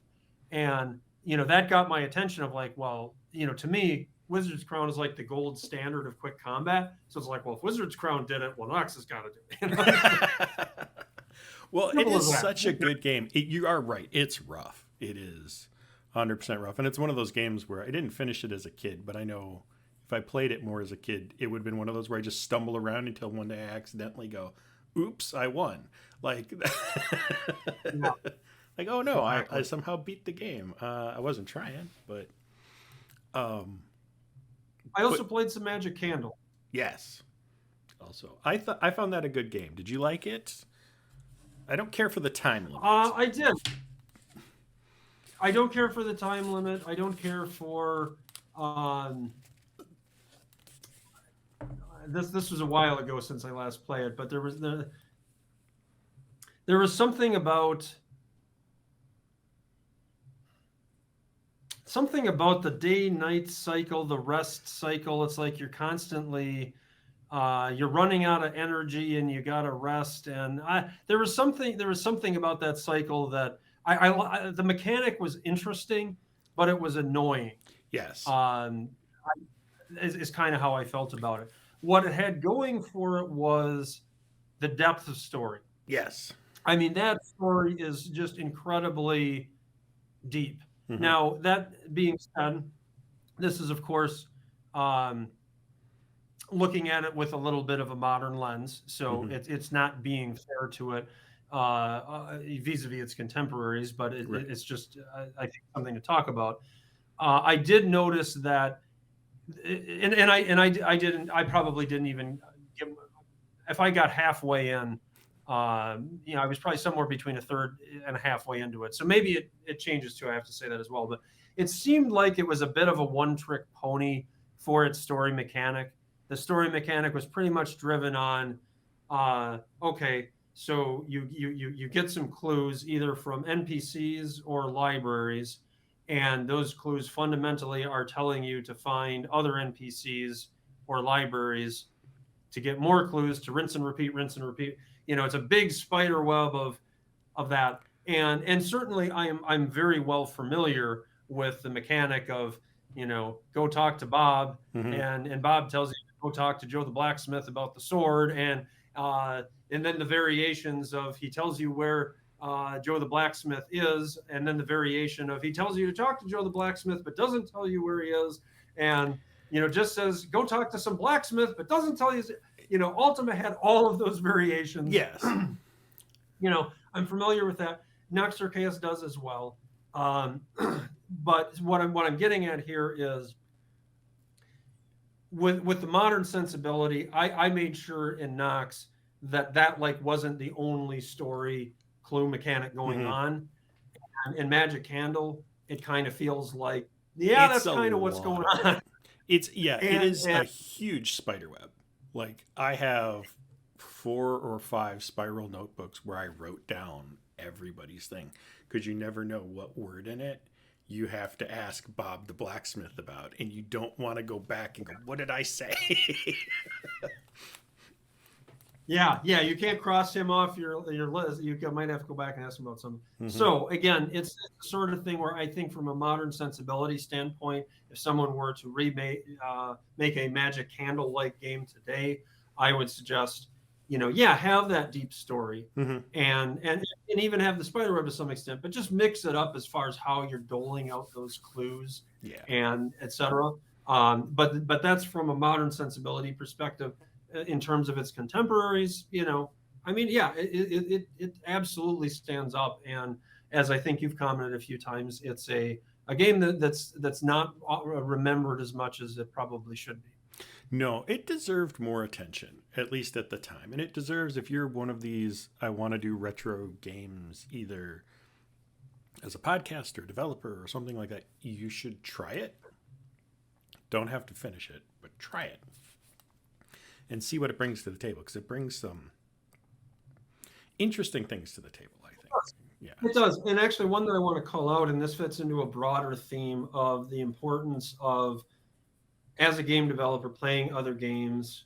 S2: And, that got my attention of like, well, to me, Wizard's Crown is like the gold standard of quick combat. So it's like, well, if Wizard's Crown did it, well, Nox has got to do it. You know?
S1: Well, it is such a good game. You are right. It's rough. It is 100% rough. And it's one of those games where I didn't finish it as a kid, but I know if I played it more as a kid, it would have been one of those where I just stumble around until one day I accidentally go, oops, I won. Like,
S2: Yeah.
S1: like, oh no, I somehow beat the game. I wasn't trying, but
S2: I also played some Magic Candle.
S1: yes. Also, I found that a good game. Did you like it? I don't care for the time limit.
S2: I did. I don't care for the time limit. I don't care for this was a while ago since I last played it, but there was something about the day-night cycle, the rest cycle. It's like you're constantly you're running out of energy and you got to rest. And there was something about that cycle that I the mechanic was interesting, but it was annoying.
S1: Yes.
S2: Is kind of how I felt about it. What it had going for it was the depth of story.
S1: Yes.
S2: I mean, that story is just incredibly deep.
S1: Mm-hmm.
S2: Now, that being said, this is, of course, looking at it with a little bit of a modern lens. So it's not being fair to it vis-a-vis its contemporaries, but it's just, I think, something to talk about. I did notice that, I probably didn't even give, if I got halfway in, I was probably somewhere between a third and a halfway into it. So maybe it changes too. I have to say that as well. But it seemed like it was a bit of a one-trick pony for its story mechanic. The story mechanic was pretty much driven on, okay, so you get some clues either from NPCs or libraries, and those clues fundamentally are telling you to find other NPCs or libraries to get more clues, to rinse and repeat, rinse and repeat. It's a big spider web of that. And certainly I'm very well familiar with the mechanic of, go talk to Bob, and Bob tells you to go talk to Joe the blacksmith about the sword, and then the variations of he tells you where Joe the blacksmith is, and then the variation of he tells you to talk to Joe the blacksmith but doesn't tell you where he is, and just says go talk to some blacksmith but doesn't tell you. Ultima had all of those variations.
S1: Yes.
S2: I'm familiar with that. Nox Archaist does as well. But what I'm getting at here is with the modern sensibility, I made sure in Nox that like wasn't the only story clue mechanic going on. And in Magic Candle, it kind of feels like, that's kind of what's going on.
S1: It is a huge spider web. Like, I have 4 or 5 spiral notebooks where I wrote down everybody's thing, because you never know what word in it you have to ask Bob the blacksmith about, and you don't want to go back and go, what did I say?
S2: Yeah, you can't cross him off your list. You might have to go back and ask him about something. So again, it's the sort of thing where I think from a modern sensibility standpoint, if someone were to make a Magic Candle-like game today, I would suggest, have that deep story and even have the spider web to some extent, but just mix it up as far as how you're doling out those clues and etc. But that's from a modern sensibility perspective. In terms of its contemporaries, it absolutely stands up. And as I think you've commented a few times, it's a game that's not remembered as much as it probably should be.
S1: No, it deserved more attention, at least at the time. And it deserves, if you're one of these, I want to do retro games, either as a podcast or developer or something like that, you should try it. Don't have to finish it, but try it. And see what it brings to the table, because it brings some interesting things to the table, I think.
S2: It does. And actually, one that I want to call out, and this fits into a broader theme of the importance of, as a game developer, playing other games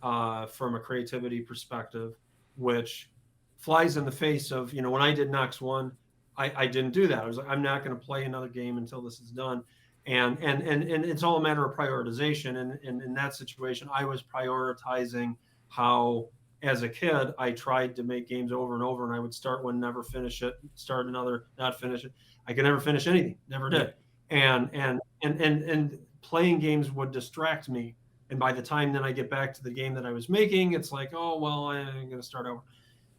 S2: from a creativity perspective, which flies in the face of, when I did Nox 1, I didn't do that. I was like, I'm not going to play another game until this is done. And it's all a matter of prioritization. And in that situation, I was prioritizing how, as a kid, I tried to make games over and over, and I would start one, never finish it, start another, not finish it. I could never finish anything, never did. And playing games would distract me. And by the time then I get back to the game that I was making, it's like, oh, well, I'm going to start over.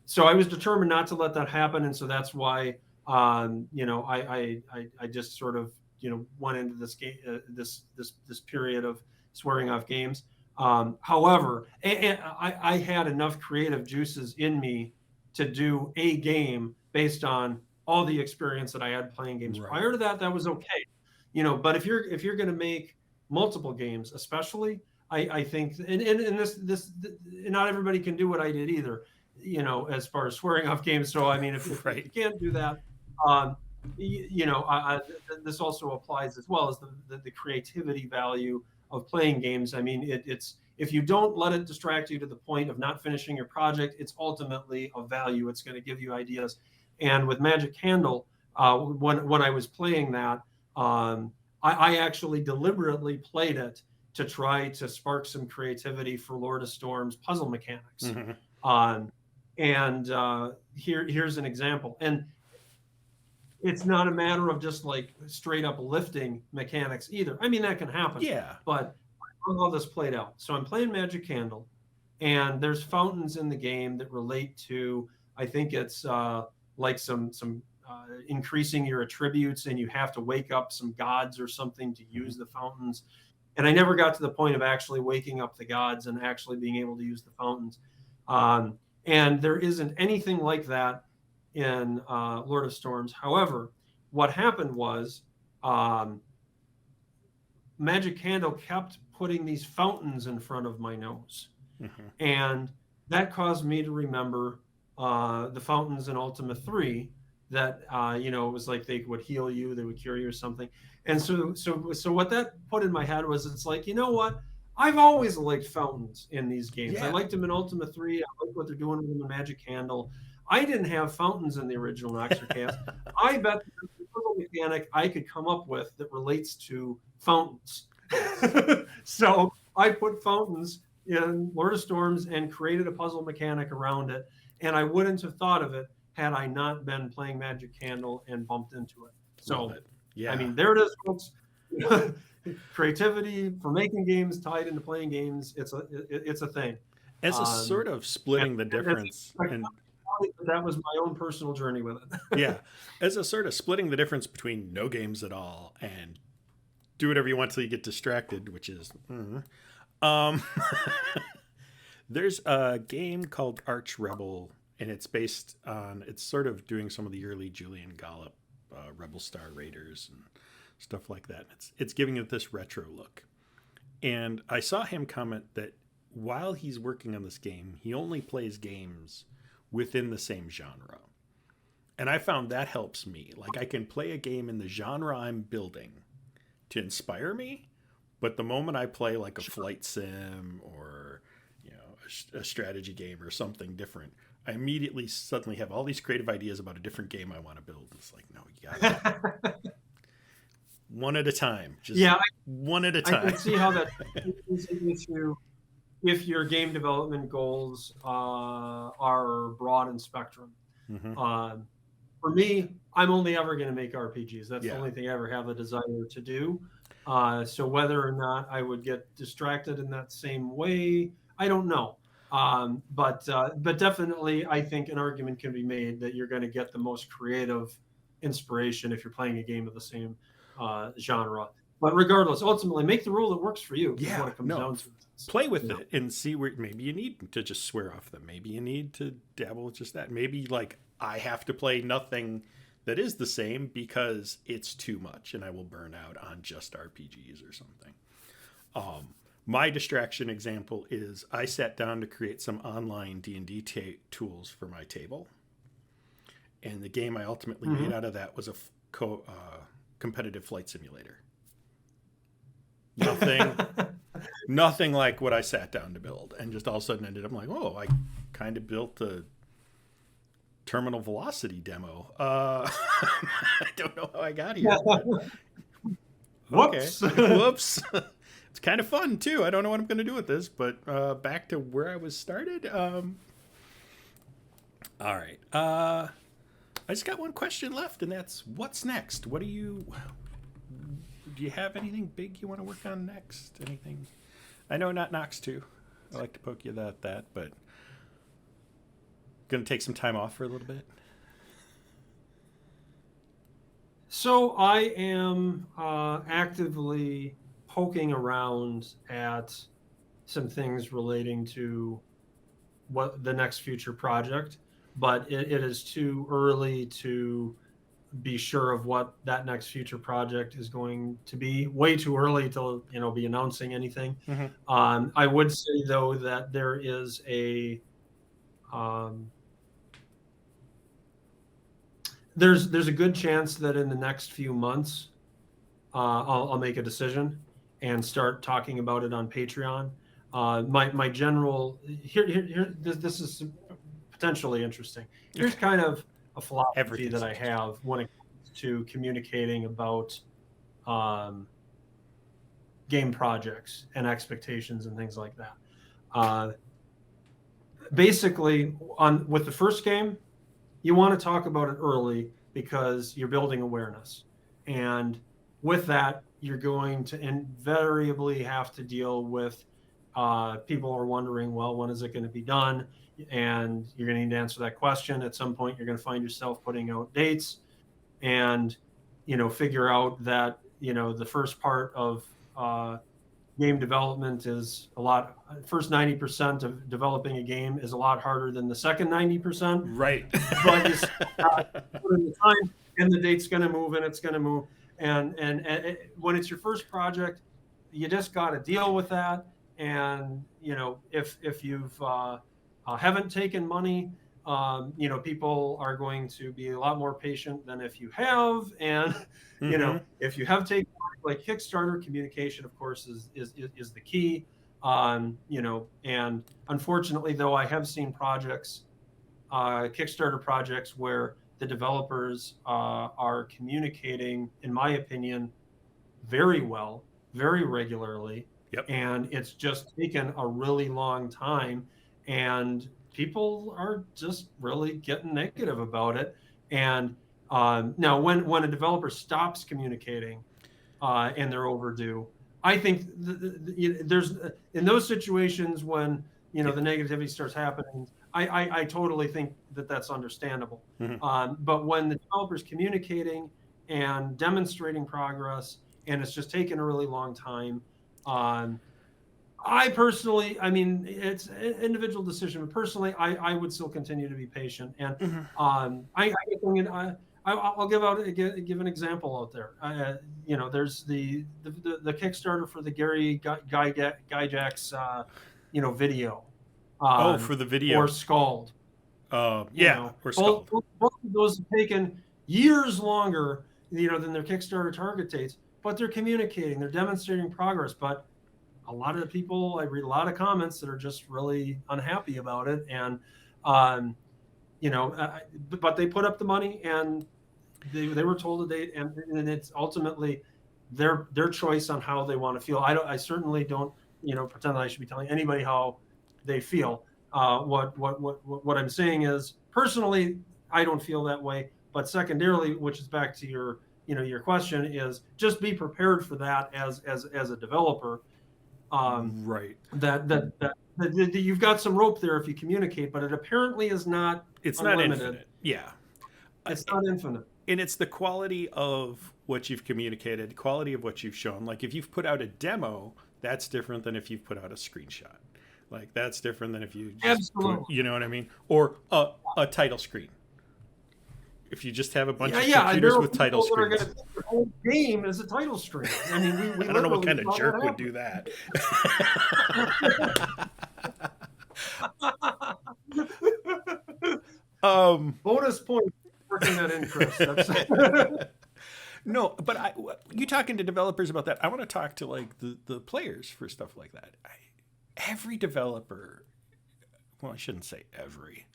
S2: So I was determined not to let that happen. And so that's why, I just sort of, went into this game, this period of swearing off games. However, I had enough creative juices in me to do a game based on all the experience that I had playing games. Right. Prior to that, that was okay. But if you're going to make multiple games, especially, I think, and this, not everybody can do what I did either, as far as swearing off games. So, I mean, if you can't do that, this also applies as well as the creativity value of playing games. I mean, it's, if you don't let it distract you to the point of not finishing your project, it's ultimately a value. It's going to give you ideas. And with Magic Candle, when I was playing that, I actually deliberately played it to try to spark some creativity for Lord of Storm's puzzle mechanics. Mm-hmm. Here's an example. And it's not a matter of just like straight up lifting mechanics either. I mean, that can happen. Yeah. But how this played out. So I'm playing Magic Candle, and there's fountains in the game that relate to, I think it's like some increasing your attributes, and you have to wake up some gods or something to use the fountains. And I never got to the point of actually waking up the gods and actually being able to use the fountains. And there isn't anything like that in Lord of Storms. However, what happened was Magic Candle kept putting these fountains in front of my nose. Mm-hmm. And that caused me to remember the fountains in Ultima 3 that, it was like they would heal you, they would cure you or something. And so what that put in my head was, it's like, you know what? I've always liked fountains in these games. Yeah. I liked them in Ultima 3. I like what they're doing with the Magic Candle. I didn't have fountains in the original Nox Archaist. I bet the puzzle mechanic I could come up with that relates to fountains. So I put fountains in Lord of Storms and created a puzzle mechanic around it. And I wouldn't have thought of it had I not been playing Magic Candle and bumped into it. So, yeah. I mean, there it is, folks. Creativity for making games tied into playing games. It's a thing.
S1: As a sort of splitting the difference.
S2: That was my own personal journey with it.
S1: Yeah. As a sort of splitting the difference between no games at all and do whatever you want till you get distracted, which is, there's a game called Arch Rebel, and it's based on, it's sort of doing some of the early Julian Gollop Rebel Star Raiders and stuff like that. It's giving it this retro look. And I saw him comment that while he's working on this game, he only plays games within the same genre. And I found that helps me. Like, I can play a game in the genre I'm building to inspire me, but the moment I play like a flight sim or, a strategy game or something different, I immediately suddenly have all these creative ideas about a different game I want to build. It's like, no, you got it. One at a time. Just one at a time.
S2: I can see how that is an issue if your game development goals are broad in spectrum. Mm-hmm. For me, I'm only ever going to make RPGs. That's the only thing I ever have a desire to do. So whether or not I would get distracted in that same way, I don't know. But definitely, I think an argument can be made that you're going to get the most creative inspiration if you're playing a game of the same genre. But regardless, ultimately, make the rule that works for you. Yeah, what it comes down to.
S1: Play with it and see where maybe you need to just swear off them. Maybe you need to dabble with just that. Maybe like I have to play nothing that is the same because it's too much and I will burn out on just RPGs or something. My distraction example is I sat down to create some online D&D tools for my table. And the game I ultimately made out of that was a competitive flight simulator. Nothing like what I sat down to build, and just all of a sudden ended up like, oh, I kind of built a terminal velocity demo. I don't know how I got here. Okay.
S2: Whoops.
S1: Whoops. It's kind of fun too. I don't know what I'm going to do with this, but back to where I was started. All right. I just got one question left, and that's what's next? Do you have anything big you want to work on next? Anything? I know not Nox 2. I like to poke you at that, but going to take some time off for a little bit.
S2: So I am actively poking around at some things relating to what the next future project, but it is too early to be sure of what that next future project is going to be. Way too early to be announcing anything.
S1: Mm-hmm.
S2: I would say though that there is there's a good chance that in the next few months I'll make a decision and start talking about it on Patreon. My general here this is potentially interesting. Here's kind of a philosophy that I have when it comes to communicating about game projects and expectations and things like that. Basically, with the first game, you want to talk about it early because you're building awareness. And with that, you're going to invariably have to deal with people are wondering, well, when is it going to be done? And you're going to need to answer that question. At some point, you're going to find yourself putting out dates and, figure out that, the first part of game development is first 90% of developing a game is a lot harder than the second 90%.
S1: Right.
S2: But it's put in the time and the date's going to move and it's going to move. And when it's your first project, you just got to deal with that. And, if you've haven't taken money, people are going to be a lot more patient than if you have. And,
S1: Mm-hmm.
S2: if you have taken like Kickstarter, communication, of course, is the key. And unfortunately, though, I have seen projects, Kickstarter projects, where the developers are communicating, in my opinion, very well, very regularly.
S1: Yep.
S2: And it's just taken a really long time. And people are just really getting negative about it. And now when a developer stops communicating, and they're overdue, I think there's in those situations when the negativity starts happening, I totally think that that's understandable.
S1: Mm-hmm.
S2: But when the developer's communicating and demonstrating progress, and it's just taken a really long time, I personally, it's an individual decision, but personally, I would still continue to be patient. And I'll give an example out there. There's the Kickstarter for the Gary Gygax video.
S1: For the video.
S2: Or Scald.
S1: Or Scald.
S2: Both of those have taken years longer, than their Kickstarter target dates, but they're communicating, they're demonstrating progress. But a lot of the people, I read a lot of comments that are just really unhappy about it. And, but they put up the money and they were told a date, and it's ultimately their choice on how they want to feel. I certainly don't, pretend that I should be telling anybody how they feel. What I'm saying is, personally, I don't feel that way. But secondarily, which is back to your question, is just be prepared for that as a developer.
S1: Right.
S2: That you've got some rope there if you communicate, but it apparently is not.
S1: It's
S2: unlimited.
S1: Not infinite. Yeah.
S2: It's not infinite.
S1: And it's the quality of what you've communicated, quality of what you've shown. Like if you've put out a demo, that's different than if you've put out a screenshot. Like that's different than if you just put, you know what I mean? Or a title screen. If you just have a bunch of computers with title screens.
S2: The whole game is a title screen. I mean, we
S1: I don't know what kind of jerk would do that.
S2: Bonus point working that interest.
S1: No, but you talking to developers about that. I want to talk to like the players for stuff like that. Every developer, well, I shouldn't say every,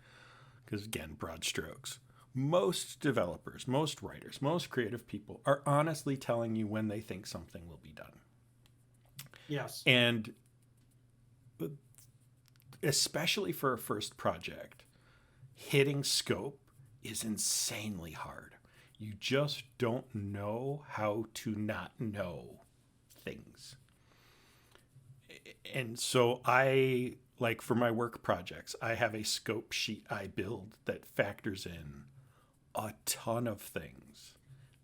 S1: because again, broad strokes. Most developers, most writers, most creative people are honestly telling you when they think something will be done.
S2: Yes.
S1: And especially for a first project, hitting scope is insanely hard. You just don't know how to not know things. And so I, like for my work projects, I have a scope sheet I build that factors in a ton of things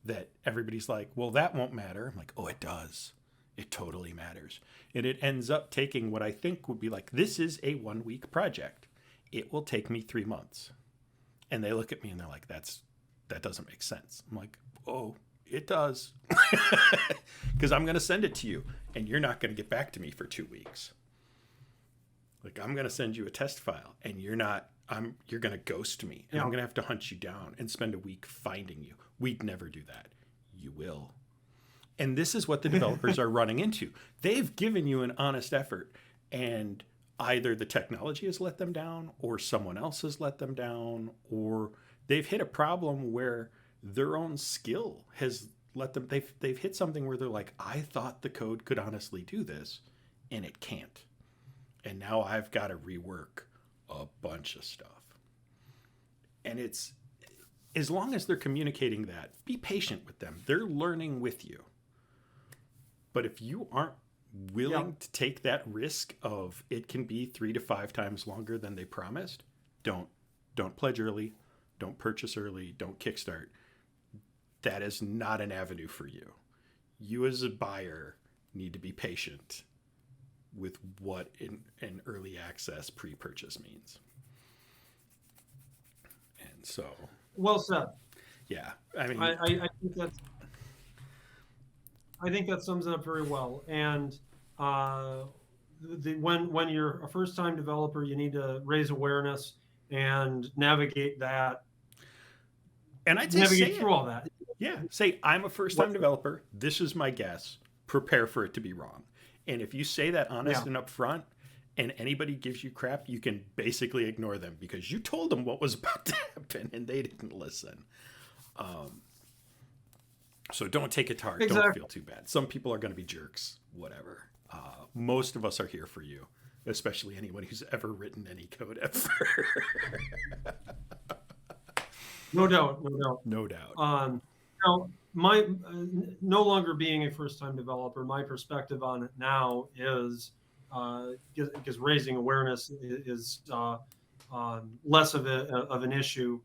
S1: that everybody's like, well, that won't matter. I'm like, oh, it does. It totally matters. And it ends up taking what I think would be like, this is a 1 week project. It will take me 3 months. And they look at me and they're like, that doesn't make sense. I'm like, oh, it does. Because I'm going to send it to you and you're not going to get back to me for 2 weeks. Like, I'm going to send you a test file and you're going to ghost me. And I'm going to have to hunt you down and spend a week finding you. We'd never do that. You will. And this is what the developers are running into. They've given you an honest effort, and either the technology has let them down, or someone else has let them down, or they've hit a problem where their own skill has let them. They've hit something where they're like, I thought the code could honestly do this, and it can't. And now I've got to rework a bunch of stuff. And it's, as long as they're communicating that, be patient with them. They're learning with you. But if you aren't willing to take that risk of it can be 3 to 5 times longer than they promised, don't pledge early, don't purchase early, don't kickstart. That is not an avenue for you. You as a buyer need to be patient with what an early access pre-purchase means. And so,
S2: well said.
S1: Yeah, I mean,
S2: I think that sums it up very well. And when you're a first-time developer, you need to raise awareness and navigate that.
S1: And I'd say
S2: navigate through all that.
S1: Yeah, say, I'm a first-time developer. This is my guess. Prepare for it to be wrong. And if you say that honest and upfront, and anybody gives you crap, you can basically ignore them because you told them what was about to happen and they didn't listen. So don't take it to heart. Exactly. Don't feel too bad. Some people are going to be jerks, whatever. Most of us are here for you, especially anyone who's ever written any code ever.
S2: No doubt.
S1: No doubt.
S2: Now, no longer being a first-time developer, my perspective on it now is because raising awareness is less of an issue,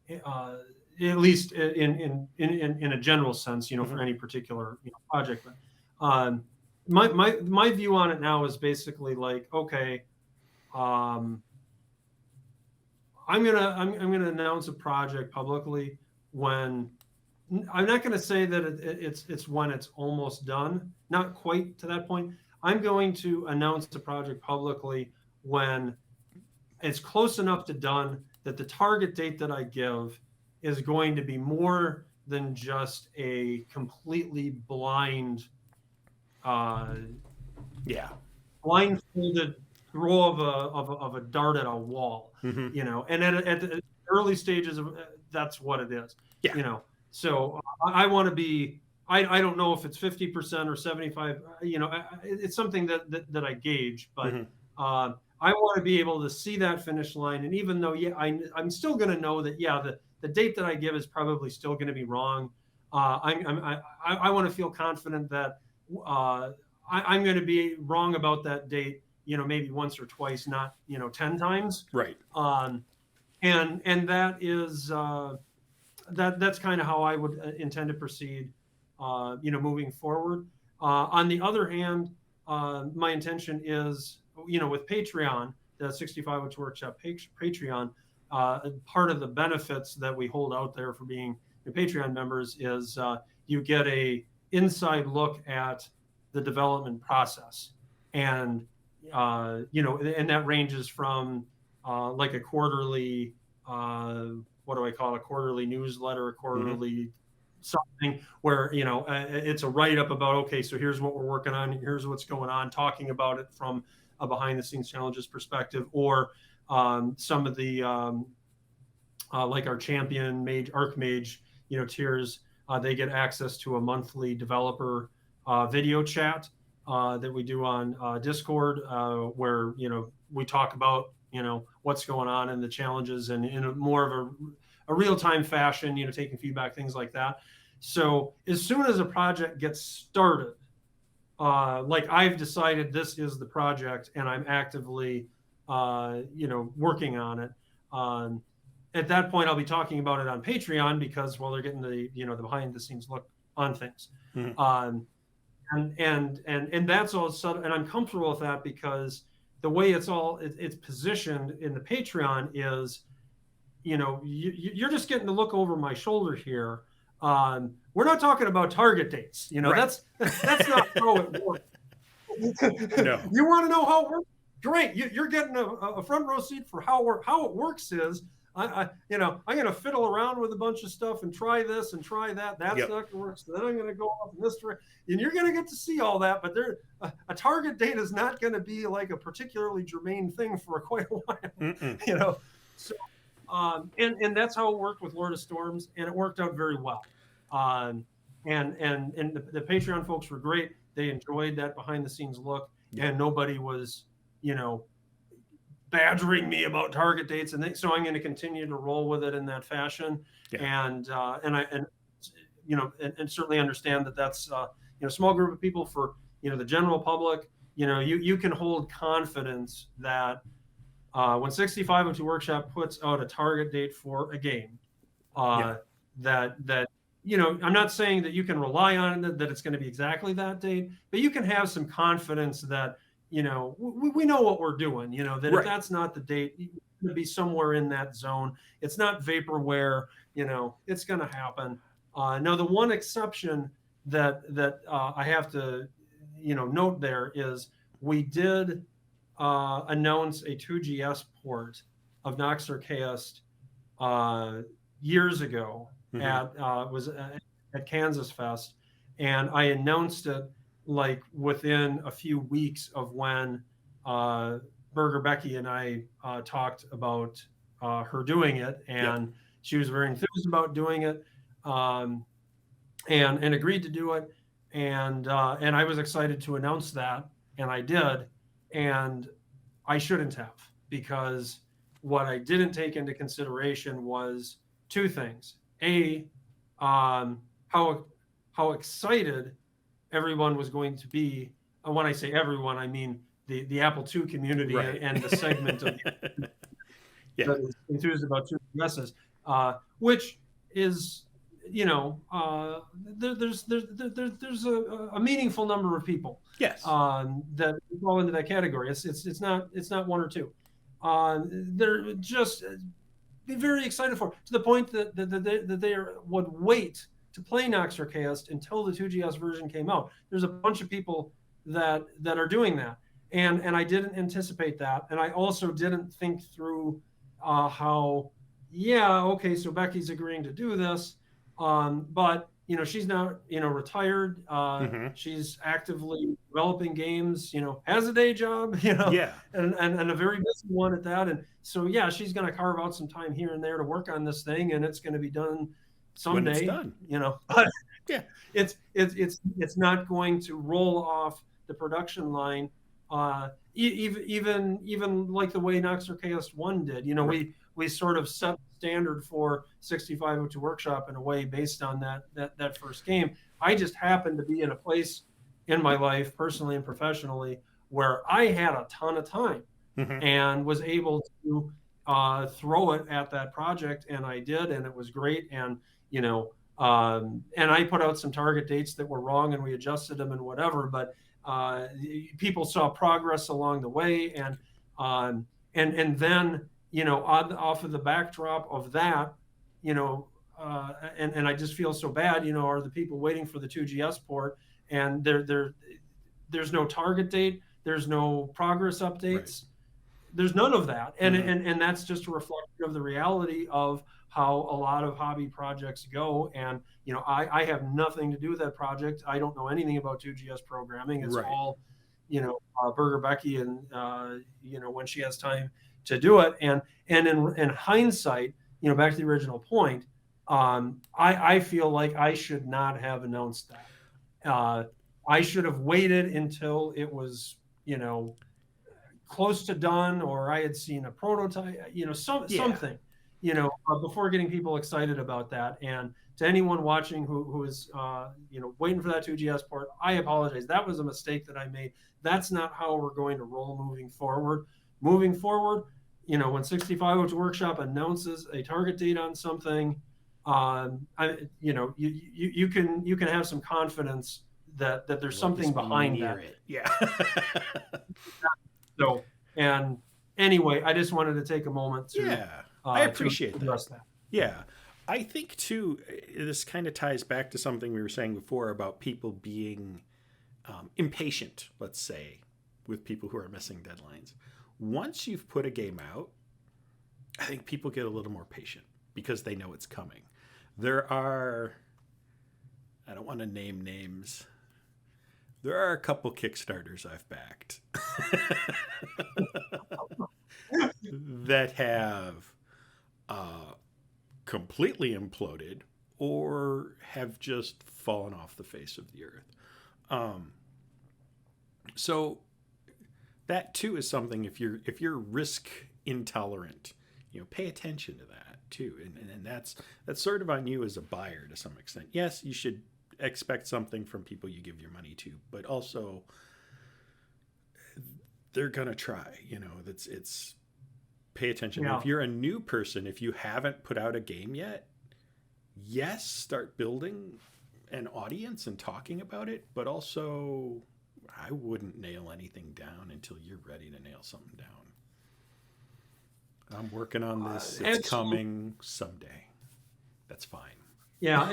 S2: at least in a general sense, for any particular project. But my view on it now is basically like, okay, I'm gonna announce a project publicly when. I'm not going to say that it's when it's almost done, not quite to that point. I'm going to announce the project publicly when it's close enough to done that the target date that I give is going to be more than just a completely blindfolded throw of a dart at a wall, and at the early stages of that's what it is, So I want to be, I don't know if it's 50% or 75, it's something that I gauge, but I want to be able to see that finish line. And even though, I'm still going to know that, the date that I give is probably still going to be wrong. I want to feel confident that I'm going to be wrong about that date, maybe once or twice, not, 10 times.
S1: Right.
S2: And that is, that's kind of how I would intend to proceed, moving forward. On the other hand, my intention is, with Patreon, the 65 Witch Workshop Patreon, part of the benefits that we hold out there for being Patreon members is you get a inside look at the development process, and and that ranges from like a quarterly. What do I call it? A quarterly newsletter, a quarterly something where, it's a write-up about, okay, so here's what we're working on, here's what's going on, talking about it from a behind-the-scenes challenges perspective, or some of the like our champion mage, archmage, tiers, they get access to a monthly developer video chat that we do on Discord, where we talk about what's going on and the challenges, and in a more of a real-time fashion, taking feedback, things like that. So as soon as a project gets started, like I've decided this is the project and I'm actively working on it. At that point, I'll be talking about it on Patreon because, well, they're getting the the behind the scenes look on things.
S1: Mhm.
S2: And that's all sudden, and I'm comfortable with that because the way it's positioned in the Patreon is, you're just getting to look over my shoulder here. We're not talking about target dates.
S1: Right.
S2: That's not how it works.
S1: No.
S2: You want to know how it works? Great. You're getting a front row seat for how it works is I'm going to fiddle around with a bunch of stuff and try this and try that. That's
S1: Yep.
S2: not going to work. So then I'm going to go off in this direction, and you're going to get to see all that. But a target date is not going to be like a particularly germane thing for quite a while. So and that's how it worked with Lord of Storms, and it worked out very well. And the Patreon folks were great. They enjoyed that behind the scenes look, and nobody was, badgering me about target dates, and so I'm going to continue to roll with it in that fashion. And certainly understand that that's a small group of people. For the general public, you can hold confidence that when 6502 Workshop puts out a target date for a game, that I'm not saying that you can rely on it, that it's going to be exactly that date, but you can have some confidence that we know what we're doing. That if that's not the date, it's going to be somewhere in that zone. It's not vaporware. It's going to happen. Now, the one exception that I have to note there is we did announce a 2GS port of Nox Archaist years ago. Was at Kansas Fest, and I announced it like within a few weeks of when Burger Becky and I talked about her doing it, and she was very enthused about doing it, and agreed to do it, and I was excited to announce that, and I did, and I shouldn't have, because what I didn't take into consideration was two things. How excited everyone was going to be. When I say everyone, I mean the Apple II community and the segment of that is enthused about 2GSs, which is there's a meaningful number of people that fall into that category. It's not one or two. They're just be very excited for, to the point that they would wait to play Nox Archaist until the 2GS version came out. There's a bunch of people that are doing that, and I didn't anticipate that, and I also didn't think through how so Becky's agreeing to do this, but she's now retired. She's actively developing games. Has a day job. And a very busy one at that. And so she's going to carve out some time here and there to work on this thing, and it's going to be done someday.
S1: When it's done.
S2: But it's not going to roll off the production line. Even like the way Nox Archaist 1 did. We sort of set the standard for 6502 Workshop in a way based on that first game. I just happened to be in a place in my life, personally and professionally, where I had a ton of time and was able to throw it at that project, and I did, and it was great. And and I put out some target dates that were wrong, and we adjusted them and whatever. But people saw progress along the way, and then off of the backdrop of that, and I just feel so bad. Are the people waiting for the 2GS port, and there's no target date, there's no progress updates, there's none of that, and that's just a reflection of the reality of how a lot of hobby projects go. And I have nothing to do with that project. I don't know anything about 2GS programming. It's all Burger Becky, and when she has time to do it. And in hindsight, back to the original point, I feel like I should not have announced that. I should have waited until it was, close to done, or I had seen a prototype, something, before getting people excited about that. And to anyone watching who is, waiting for that 2GS port, I apologize. That was a mistake that I made. That's not how we're going to roll moving forward. Moving forward, when 65 Workshop announces a target date on something, you can have some confidence that there's something behind that.
S1: Yeah.
S2: So, and anyway, I just wanted to take a moment to
S1: I appreciate
S2: that.
S1: Yeah. I think too, this kind of ties back to something we were saying before about people being impatient, let's say, with people who are missing deadlines. Once you've put a game out, I think people get a little more patient because they know it's coming. There are, I don't want to name names, there are a couple Kickstarters I've backed that have completely imploded or have just fallen off the face of the earth. So that too is something, if you're risk intolerant, pay attention to that too, and that's sort of on you as a buyer to some extent. Yes, you should expect something from people you give your money to, but also they're gonna try. It's pay attention.
S2: Yeah.
S1: If you're a new person, if you haven't put out a game yet, yes, start building an audience and talking about it, but also I wouldn't nail anything down until you're ready to nail something down. I'm working on this. It's coming someday. That's fine.
S2: Yeah,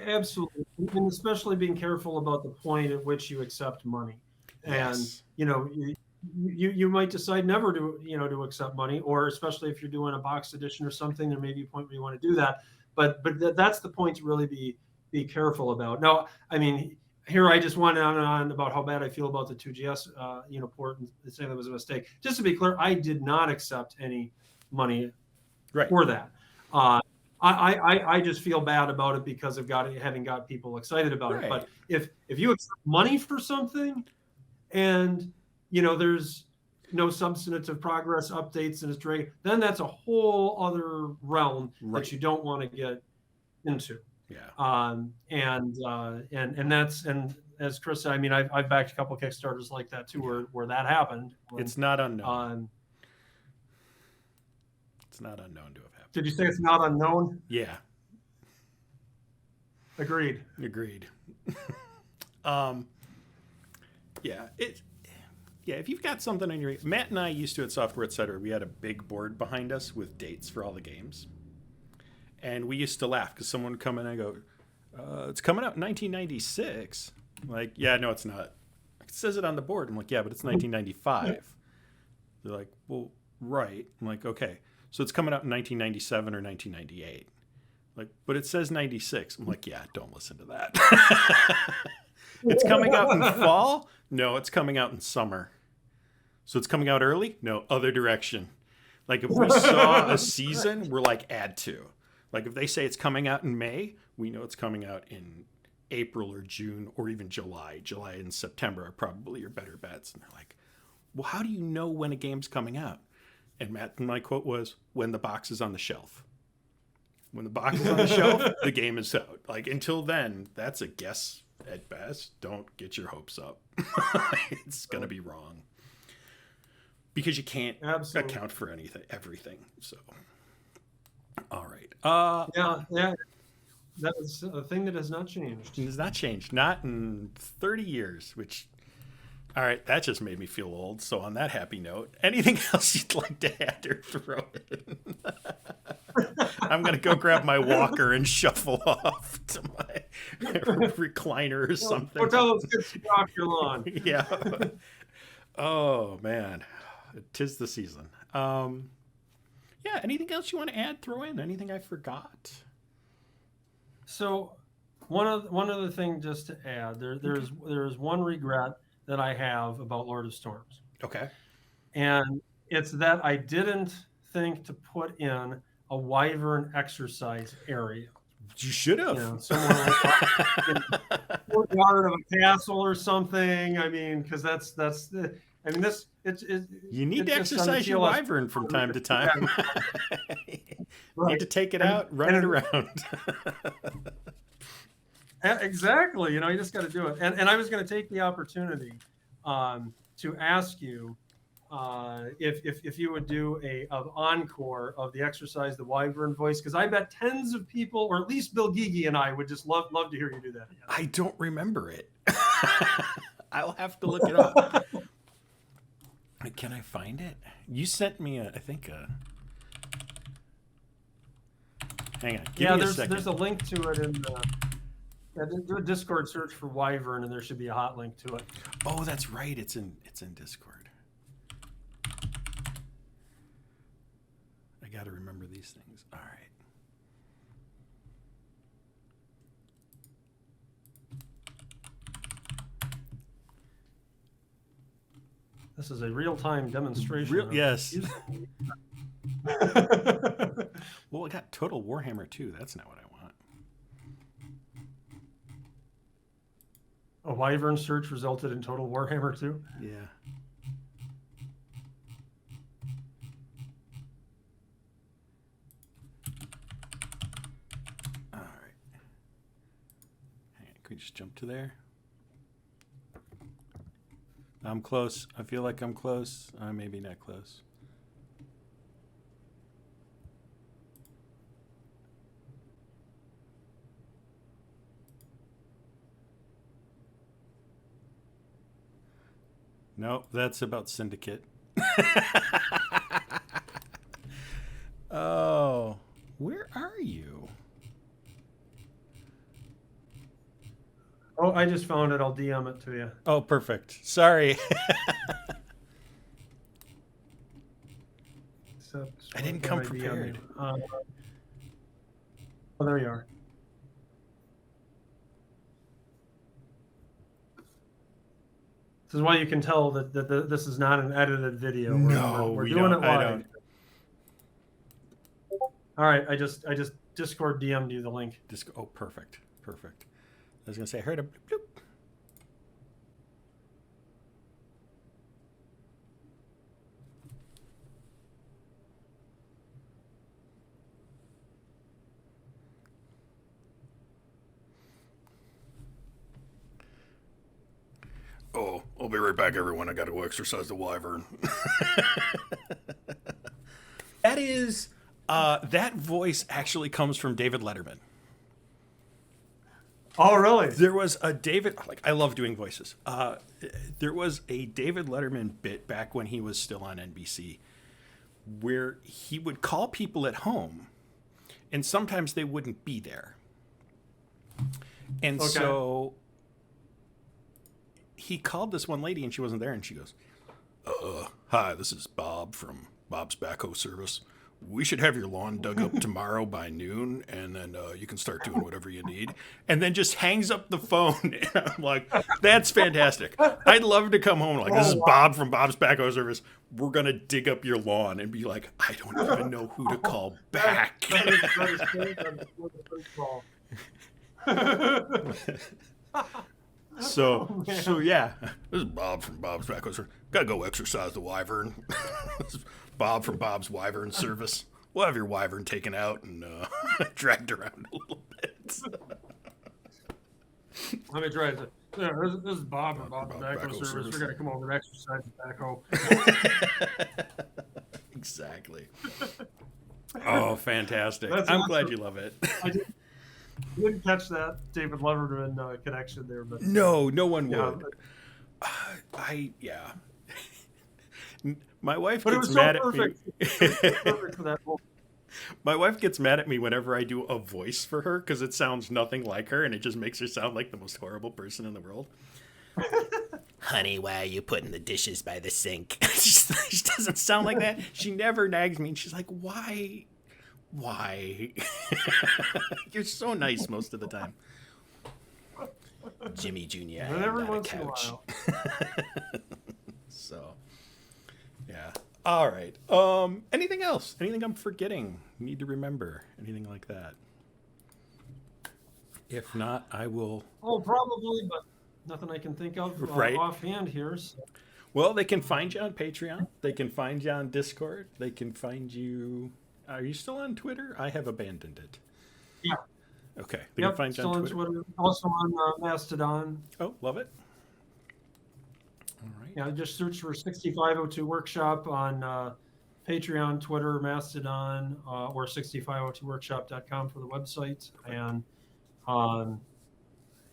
S2: absolutely. And especially being careful about the point at which you accept money.
S1: Yes.
S2: And, you might decide never to accept money, or especially if you're doing a box edition or something, there may be a point where you want to do that. But that's the point to really be careful about. Now, I mean, here I just went on and on about how bad I feel about the 2GS port and saying that was a mistake. Just to be clear, I did not accept any money for that. I just feel bad about it because of having got people excited about it. But if you accept money for something and there's no substantive progress updates and it's dragging, then that's a whole other realm that you don't want to get into.
S1: Yeah.
S2: And as Chris said, I mean, I've backed a couple Kickstarters like that too, where that happened.
S1: It's not unknown. It's not unknown to have happened.
S2: Did you say it's not unknown?
S1: Yeah.
S2: Agreed.
S1: Yeah. If you've got something on your... Matt and I used to at Software Etc. We had a big board behind us with dates for all the games. And we used to laugh because someone would come in and go, it's coming out in 1996. I'm like, yeah, no, it's not. It says it on the board. I'm like, yeah, but it's 1995. They're like, well, right. I'm like, okay. So it's coming out in 1997 or 1998. Like, but it says 96. I'm like, yeah, don't listen to that. It's coming out in fall? No, it's coming out in summer. So it's coming out early? No, other direction. Like if we saw a season, we're like, add to. Like if they say it's coming out in May, we know it's coming out in April or June or even July. July and September are probably your better bets. And they're like, well, how do you know when a game's coming out? And my quote was, when the box is on the shelf. When the box is on the shelf, the game is out. Like until then, that's a guess at best. Don't get your hopes up. It's going to be wrong. Because you can't account for everything. So, all right.
S2: Yeah. That is a thing that has not changed.
S1: It has not changed. Not in 30 years, which, all right, that just made me feel old. So on that happy note, anything else you'd like to add or throw in? I'm going to go grab my walker and shuffle off to my recliner or something.
S2: Hotel is good to off your lawn.
S1: Yeah. Oh, man. 'Tis the season. Yeah, anything else you want to add, throw in? Anything I forgot?
S2: So one other thing just to add, there's one regret that I have about Lord of Storms.
S1: Okay.
S2: And it's that I didn't think to put in a wyvern exercise area.
S1: You should have.
S2: You know, somewhere like courtyard of a castle or something. I mean, because that's the. I mean,
S1: You need to
S2: just
S1: exercise your wyvern from time to time.
S2: Right.
S1: Need to take it out, run it around.
S2: Exactly. You know, you just got to do it. And I was going to take the opportunity to ask you if you would do an encore of the exercise, the wyvern voice, because I bet tens of people, or at least Bill Geegee and I, would just love to hear you do that again.
S1: I don't remember it. I'll have to look it up. Can I find it? You sent me I think hang on. Give me a second.
S2: There's a link to it in the do a Discord search for wyvern, and there should be a hot link to it.
S1: Oh, that's right. It's in Discord. I got to remember these things. All right.
S2: This is a real-time demonstration.
S1: Yes. Well, I got Total Warhammer 2. That's not what I want.
S2: A wyvern search resulted in Total Warhammer 2?
S1: Yeah. All right. Hang on. Can we just jump to there? I'm close. I feel like I'm close. Maybe not close. Nope, that's about Syndicate. Oh, where are you?
S2: Oh, I just found it. I'll DM it to you.
S1: Oh, perfect. Sorry. I didn't come prepared.
S2: Oh, there you are. This is why you can tell that this is not an edited video.
S1: No,
S2: we're doing it live. All right, I just Discord DM'd you the link.
S1: Oh, perfect. Perfect. I was going to say, I heard a bloop, bloop. Oh, I'll be right back, everyone. I got to exercise the wyvern. That is, that voice actually comes from David Letterman.
S2: Oh, really?
S1: There was a David, like, I love doing voices. There was a David Letterman bit back when he was still on NBC where he would call people at home and sometimes they wouldn't be there. And so he called this one lady and she wasn't there, and she goes, hi, this is Bob from Bob's Backhoe Service. We should have your lawn dug up tomorrow by noon, and then you can start doing whatever you need. And then just hangs up the phone. And I'm like, that's fantastic. I'd love to come home like, this is Bob from Bob's Backhoe Service. We're going to dig up your lawn, and be like, I don't even know who to call back. So yeah, this is Bob from Bob's Backhoe Service. Gotta go exercise the wyvern. This is Bob from Bob's Wyvern Service. We'll have your wyvern taken out and dragged around a little bit.
S2: Let me try it. Yeah, this is Bob from Bob's Backhoe Service. We're gonna come over and exercise the backhoe.
S1: Exactly. Oh, fantastic! I'm awesome. Glad you love it.
S2: I didn't catch that David Letterman connection there, but
S1: no one would. My wife gets mad at me. Perfect for that whole. My wife gets mad at me whenever I do a voice for her because it sounds nothing like her, and it just makes her sound like the most horrible person in the world. Honey, why are you putting the dishes by the sink? She doesn't sound like that. She never nags me, and she's like, why? You're so nice most of the time. Jimmy Jr.
S2: Every once in a while.
S1: So, yeah. All right. Anything else? Anything I'm forgetting? Need to remember? Anything like that? If not, I will.
S2: Oh, probably, but nothing I can think of
S1: Right.
S2: offhand here. So.
S1: Well, they can find you on Patreon. They can find you on Discord. They can find you. Are you still on Twitter? I have abandoned it.
S2: Yeah.
S1: Okay. They can
S2: Yep.
S1: find you
S2: Still
S1: on
S2: on
S1: Twitter.
S2: Twitter. Also on Mastodon.
S1: Oh, love it. All right.
S2: Yeah, just search for 6502 Workshop on Patreon, Twitter, Mastodon, or 6502workshop.com for the website. And on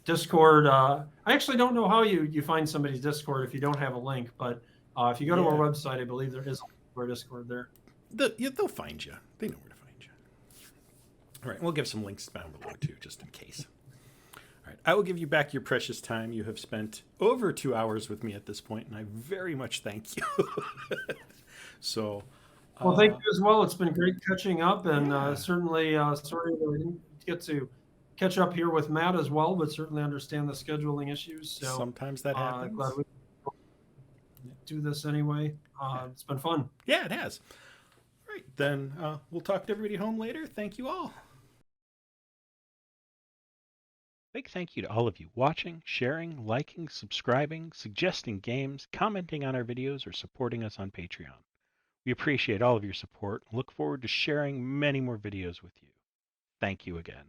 S2: Discord, I actually don't know how you find somebody's Discord if you don't have a link, but if you go to our website, I believe there is a link to our Discord there.
S1: They'll find you. They know where to find you. All right. We'll give some links down below, too, just in case. All right. I will give you back your precious time. You have spent over 2 hours with me at this point, and I very much thank you. So.
S2: Well, thank you as well. It's been great catching up, and certainly sorry that we didn't get to catch up here with Matt as well, but certainly understand the scheduling issues. So
S1: sometimes that happens.
S2: Glad we do this anyway. It's been fun.
S1: Yeah, it has. All right, then we'll talk to everybody home later. Thank you all. Big thank you to all of you watching, sharing, liking, subscribing, suggesting games, commenting on our videos, or supporting us on Patreon. We appreciate all of your support and look forward to sharing many more videos with you. Thank you again.